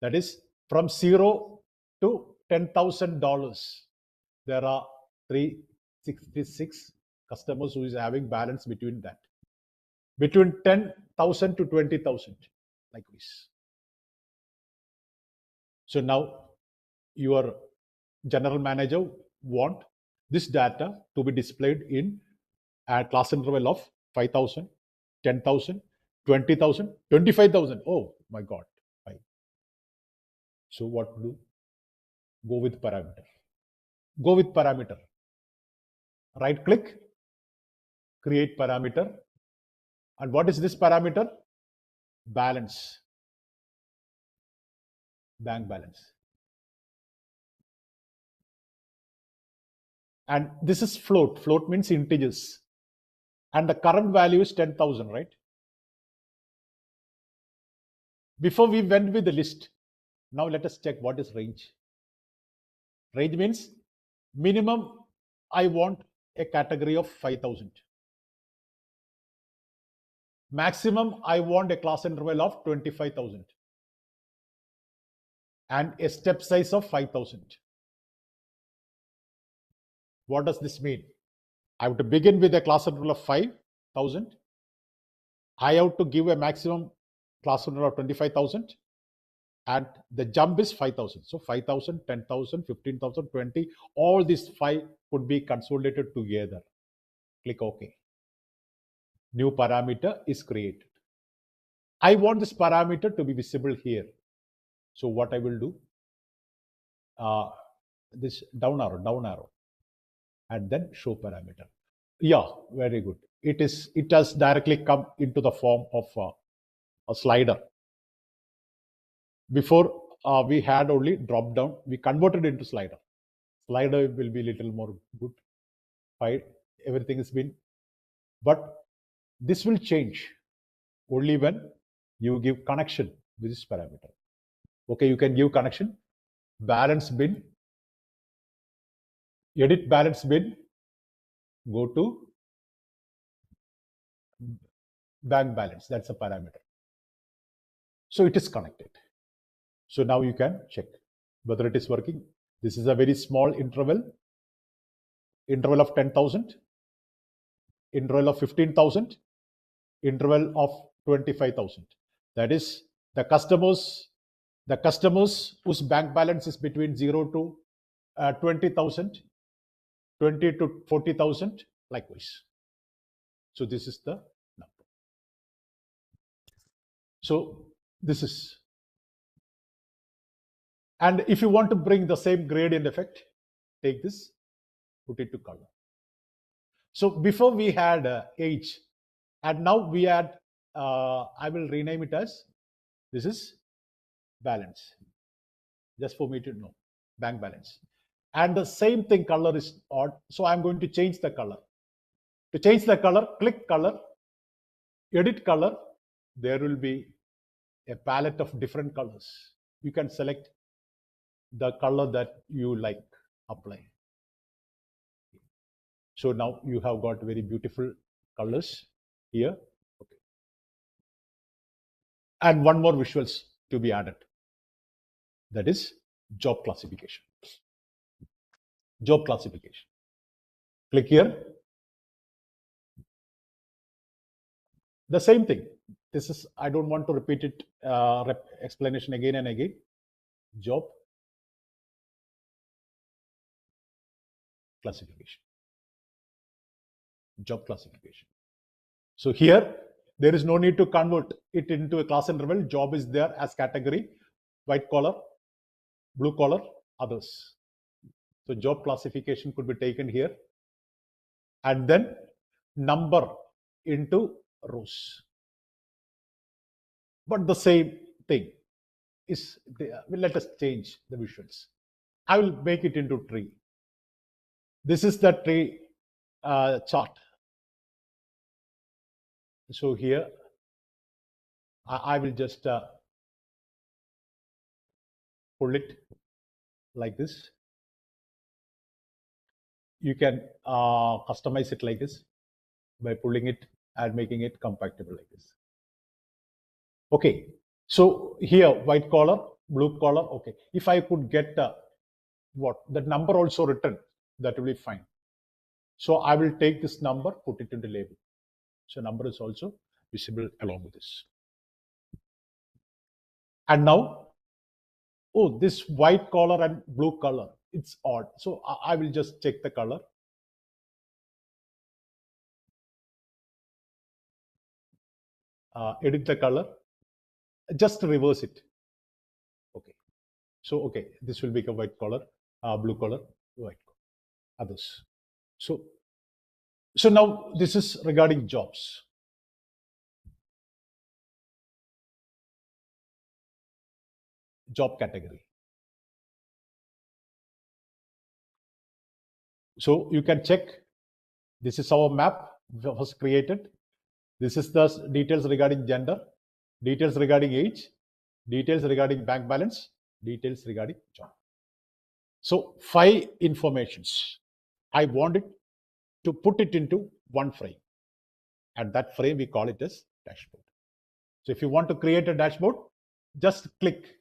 That is from 0 to $10,000. There are 366 customers who is having balance between that. Between 10,000 to 20,000, like this. So now your general manager want this data to be displayed in a class interval of 5,000, 10,000, 20,000, 25,000. Oh my God. Fine. So what to do? Go with parameter. Go with parameter. Right click, create parameter. And what is this parameter? Balance. Bank balance. And this is float. Float means integers. And the current value is 10,000, right? Before we went with the list, now let us check what is range. Range means minimum I want a category of 5,000. Maximum I want a class interval of 25,000. And a step size of 5,000. What does this mean? I have to begin with a class interval of 5,000. I have to give a maximum class interval of 25,000. And the jump is 5,000. So 5,000, 10,000, 15,000, 20, all these 5 could be consolidated together. Click OK. New parameter is created. I want this parameter to be visible here. So what I will do, this down arrow, and then show parameter. Yeah, very good. it has directly come into the form of a slider. Before we had only drop down, we converted into slider. Slider will be little more good. Fine, everything has been, but this will change only when you give connection with this parameter. Okay, you can give connection, balance bin, edit balance bin, go to bank balance. That's a parameter. So it is connected. So now you can check whether it is working. This is a very small interval of 10,000, interval of 15,000, interval of 25,000. That is the customers whose bank balance is between 0 to 20,000, 20 to 40,000, likewise. So this is the number. So this is, and if you want to bring the same gradient effect, take this, put it to color. So before we had age, and now we add, I will rename it as, this is balance, just for me to know, bank balance. And the same thing, color is odd, so I'm going to change the color. To change the color, click color, edit color. There will be a palette of different colors. You can select the color that you like, apply. So now you have got very beautiful colors here. Okay. And one more visuals to be added. That is job classification. Job classification. Click here. The same thing. This is, I don't want to repeat it, explanation again and again. Job classification. Job classification. So here, there is no need to convert it into a class interval. Job is there as category, white collar, blue collar, others. So job classification could be taken here, and then number into rows. But the same thing is, let us change the visuals. I will make it into tree. This is the tree chart. So here, I will just pull it like this. You can customize it like this by pulling it and making it compactable like this. Okay, so here white collar, blue collar. Okay, if I could get that number also written, that will be fine. So I will take this number, put it in the label. So number is also visible along with this. And now, oh, this white collar and blue color, it's odd. So I will just check the color. Edit the color, just reverse it. Okay. So, okay, this will become white collar, blue collar, white collar, others. So now this is regarding jobs. Job category. So you can check, this is our map was created. This is the details regarding gender, details regarding age, details regarding bank balance, details regarding job. So 5 informations. I wanted to put it into one frame, and that frame we call it as dashboard. So if you want to create a dashboard, just click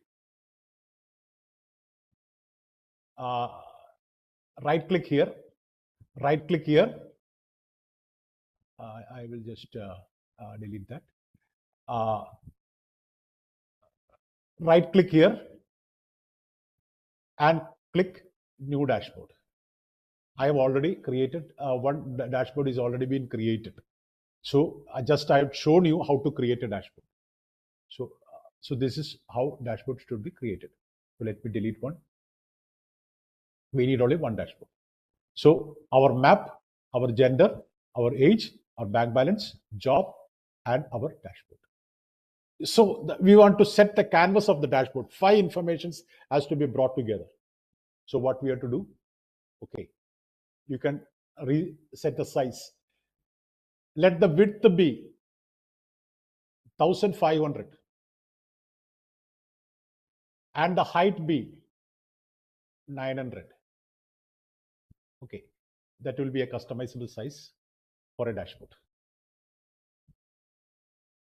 right click here, right click here. I will just delete that. Right click here and click new dashboard. I have already created one dashboard is already been created. So I have shown you how to create a dashboard. So this is how dashboard should be created. So let me delete one. We need only one dashboard. So our map, our gender, our age, our bank balance, job, and our dashboard. So we want to set the canvas of the dashboard. 5 informations has to be brought together. So what we have to do? Okay, you can reset the size. Let the width be 1500 and the height be 900. Okay, that will be a customizable size for a dashboard.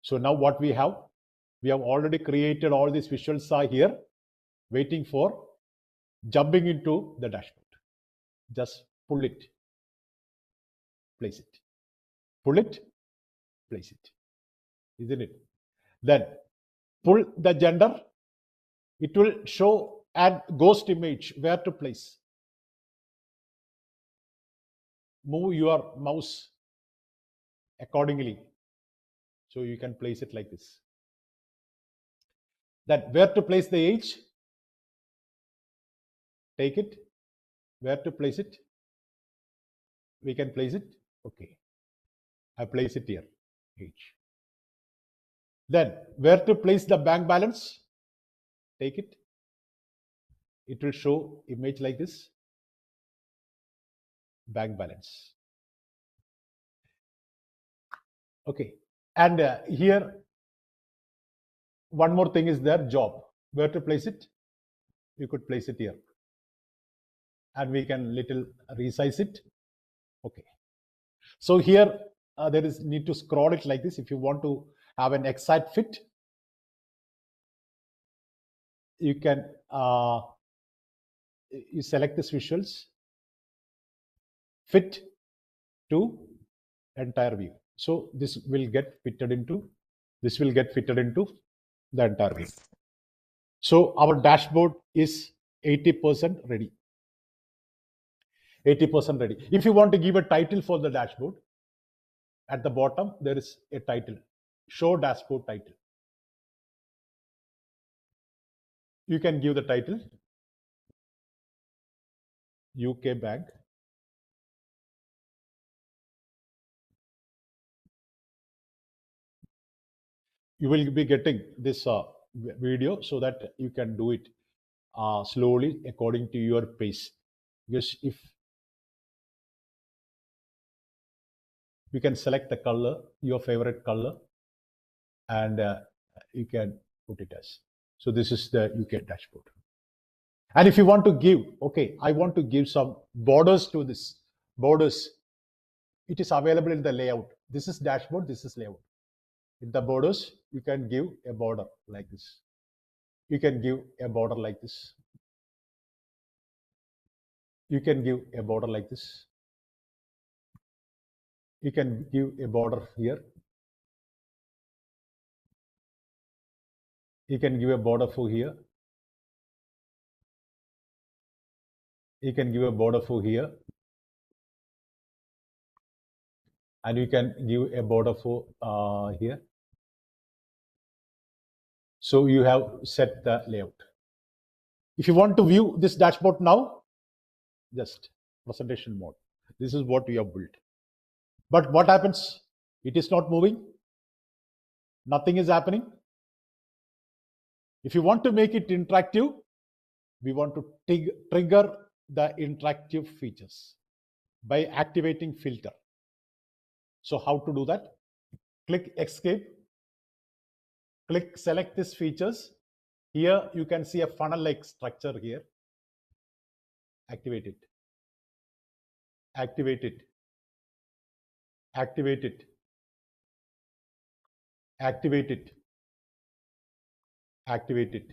So now what we have already created all these visuals are here waiting for jumping into the dashboard. Just pull it, place it, pull it, place it, isn't it? Then pull the gender, it will show add ghost image where to place. Move your mouse accordingly. So you can place it like this. Then where to place the age? Take it. Where to place it? We can place it. Okay. I place it here. Age. Then where to place the bank balance? Take it. It will show image like this. Bank balance. Okay. And here one more thing is there, job. Where to place it? You could place it here. And we can little resize it. Okay. So here there is need to scroll it like this. If you want to have an exact fit, you can you select this visuals, fit to entire view. So this will get fitted into the entire view. So our dashboard is 80% ready. 80% ready. If you want to give a title for the dashboard, at the bottom there is a title, show dashboard title. You can give the title UK Bank. You will be getting this video so that you can do it slowly according to your pace. Because if you can select the color, your favorite color, and you can put it as. So this is the UK dashboard. And if you want to give, okay, I want to give some borders to this. Borders, it is available in the layout. This is dashboard, this is layout. In the borders, you can give a border like this. You can give a border like this. You can give a border like this. You can give a border here. You can give a border for here. You can give a border for here. And you can give a border for here. So you have set the layout. If you want to view this dashboard now, just presentation mode. This is what we have built. But what happens? It is not moving. Nothing is happening. If you want to make it interactive, we want to trigger the interactive features by activating filter. So how to do that? Click escape. Click select these features. Here you can see a funnel-like structure here. Activate it. Activate it. Activate it. Activate it. Activate it.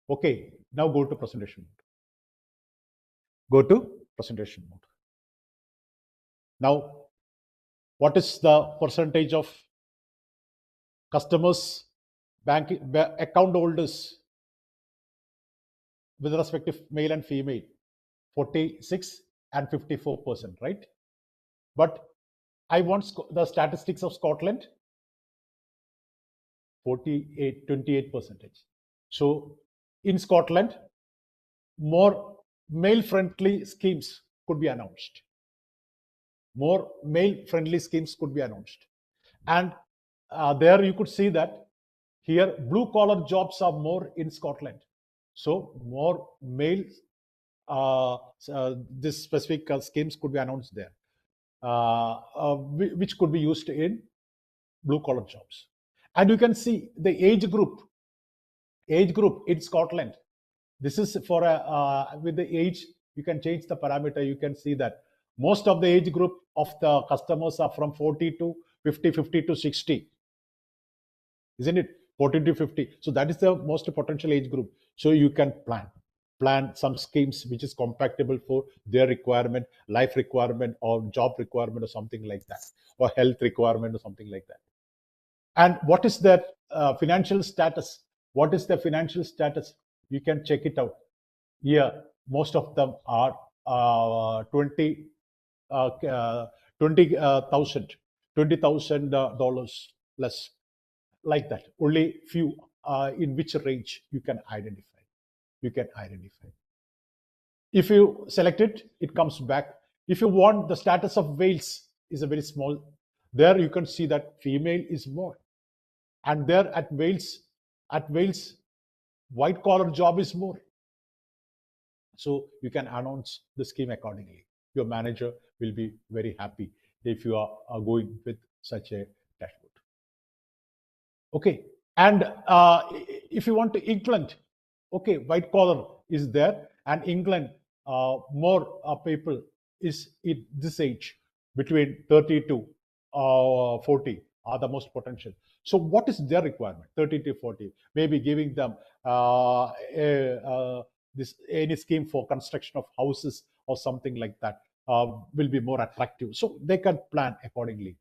Okay, now go to presentation mode. Go to presentation mode. Now, what is the percentage of customers, bank account holders with respect to male and female? 46 and 54%, right? But I want the statistics of Scotland, 28%. So in Scotland, more male-friendly schemes could be announced. more male-friendly schemes could be announced. And there you could see that here blue-collar jobs are more in Scotland. So more male, this specific schemes could be announced there, which could be used in blue-collar jobs. And you can see the age group in Scotland. This is for with the age, you can change the parameter. You can see that most of the age group of the customers are from 40 to 50, 50 to 60. Isn't it? 40 to 50. So that is the most potential age group. So you can plan some schemes which is compatible for their requirement, life requirement or job requirement or something like that, or health requirement or something like that. And what is their financial status? What is the financial status? You can check it out. Here, most of them are $20,000 less, like that. Only few in which range you can identify. If you select it, it comes back. If you want the status of Wales, is a very small. There you can see that female is more, and there at Wales, white collar job is more. So you can announce the scheme accordingly. Your manager will be very happy if you are going with such a dashboard. Okay, and if you want to England, okay, white collar is there, and England, more people is in this age between 30 to 40 are the most potential. So what is their requirement? 30 to 40, maybe giving them this any scheme for construction of houses or something like that will be more attractive. So they can plan accordingly.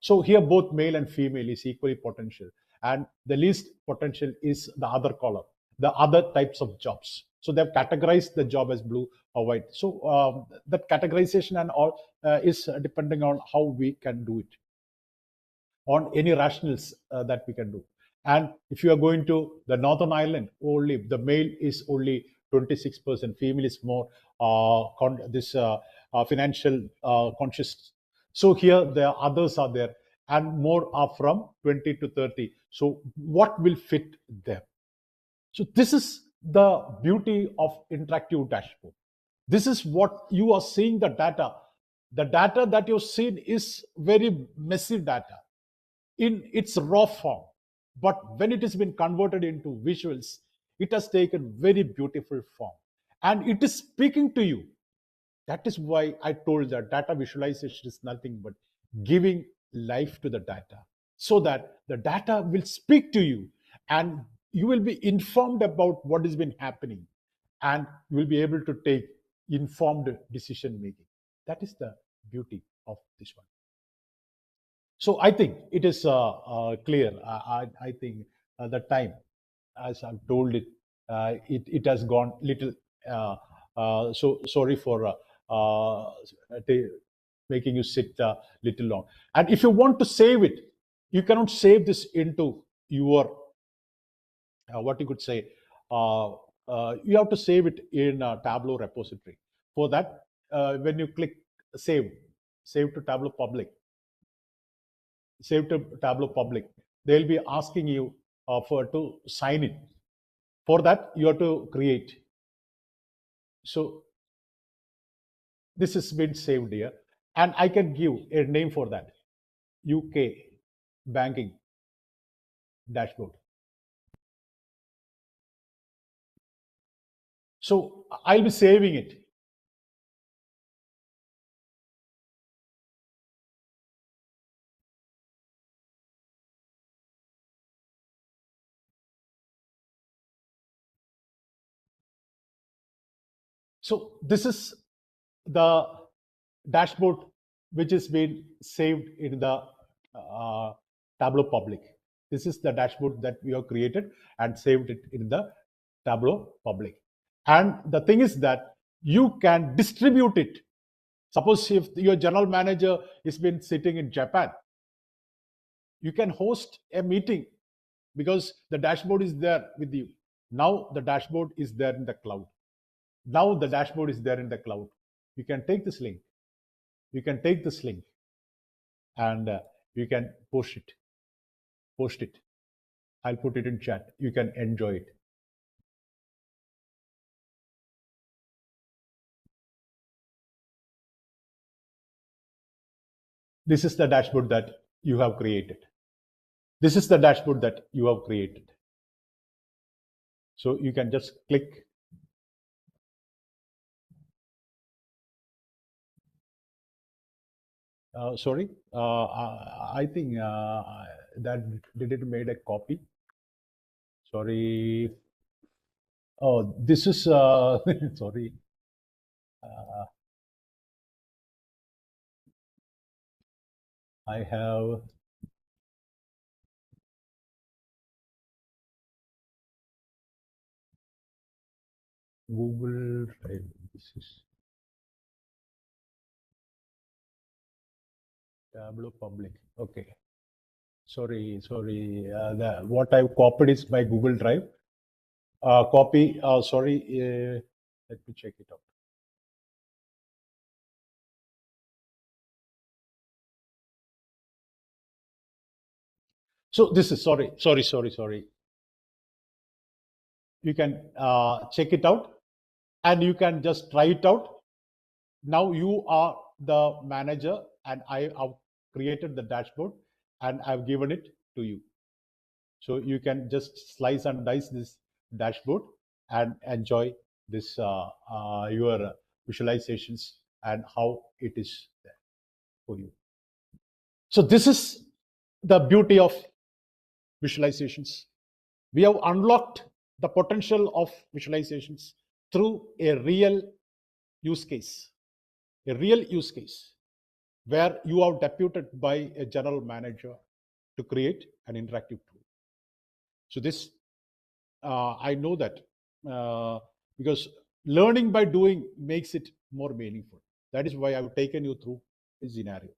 So here both male and female is equally potential, and the least potential is the other color, the other types of jobs. So they've categorized the job as blue or white. So that categorization and all is depending on how we can do it, on any rationals that we can do. And if you are going to the Northern Ireland, only the male is only 26%, female is more financial conscious. So here the others are there, and more are from 20 to 30. So what will fit them? So this is the beauty of interactive dashboard. This is what you are seeing, the data. The data that you've seen is very messy data in its raw form. But when it has been converted into visuals, it has taken very beautiful form. And it is speaking to you. That is why I told that data visualization is nothing but giving life to the data, so that the data will speak to you and you will be informed about what has been happening, and you will be able to take informed decision making. That is the beauty of this one. So I think it is clear. I think the time, as I've told it, it has gone little. So sorry for making you sit little long. And if you want to save it, you cannot save this into your what you could say. You have to save it in a Tableau repository. For that, when you click save to Tableau public, they'll be asking you to sign in. For that, you have to create. So this has been saved here, and I can give a name for that: UK banking dashboard. So I'll be saving it. So this is the dashboard which has been saved in the Tableau public. This is the dashboard that we have created and saved it in the Tableau public. And the thing is that you can distribute it. Suppose if your general manager has been sitting in Japan, you can host a meeting because the dashboard is there with you. Now the dashboard is there in the cloud. You can take this link you can take this link and you can post it. I'll put it in chat. You can enjoy it. This is the dashboard that you have created. This is the dashboard that you have created. So you can just click. Sorry, I think that did it made a copy. Sorry. Oh, this is sorry. I have Google Drive. This is Tableau Public. Okay. Sorry. What I've copied is my Google Drive. Copy. Sorry. Let me check it out. So this is sorry. You can check it out and you can just try it out. Now you are the manager and I have created the dashboard and I've given it to you. So you can just slice and dice this dashboard and enjoy this your visualizations and how it is there for you. So this is the beauty of visualizations. We have unlocked the potential of visualizations through a real use case, where you are deputed by a general manager to create an interactive tool. So this, I know that because learning by doing makes it more meaningful. That is why I've taken you through this scenario.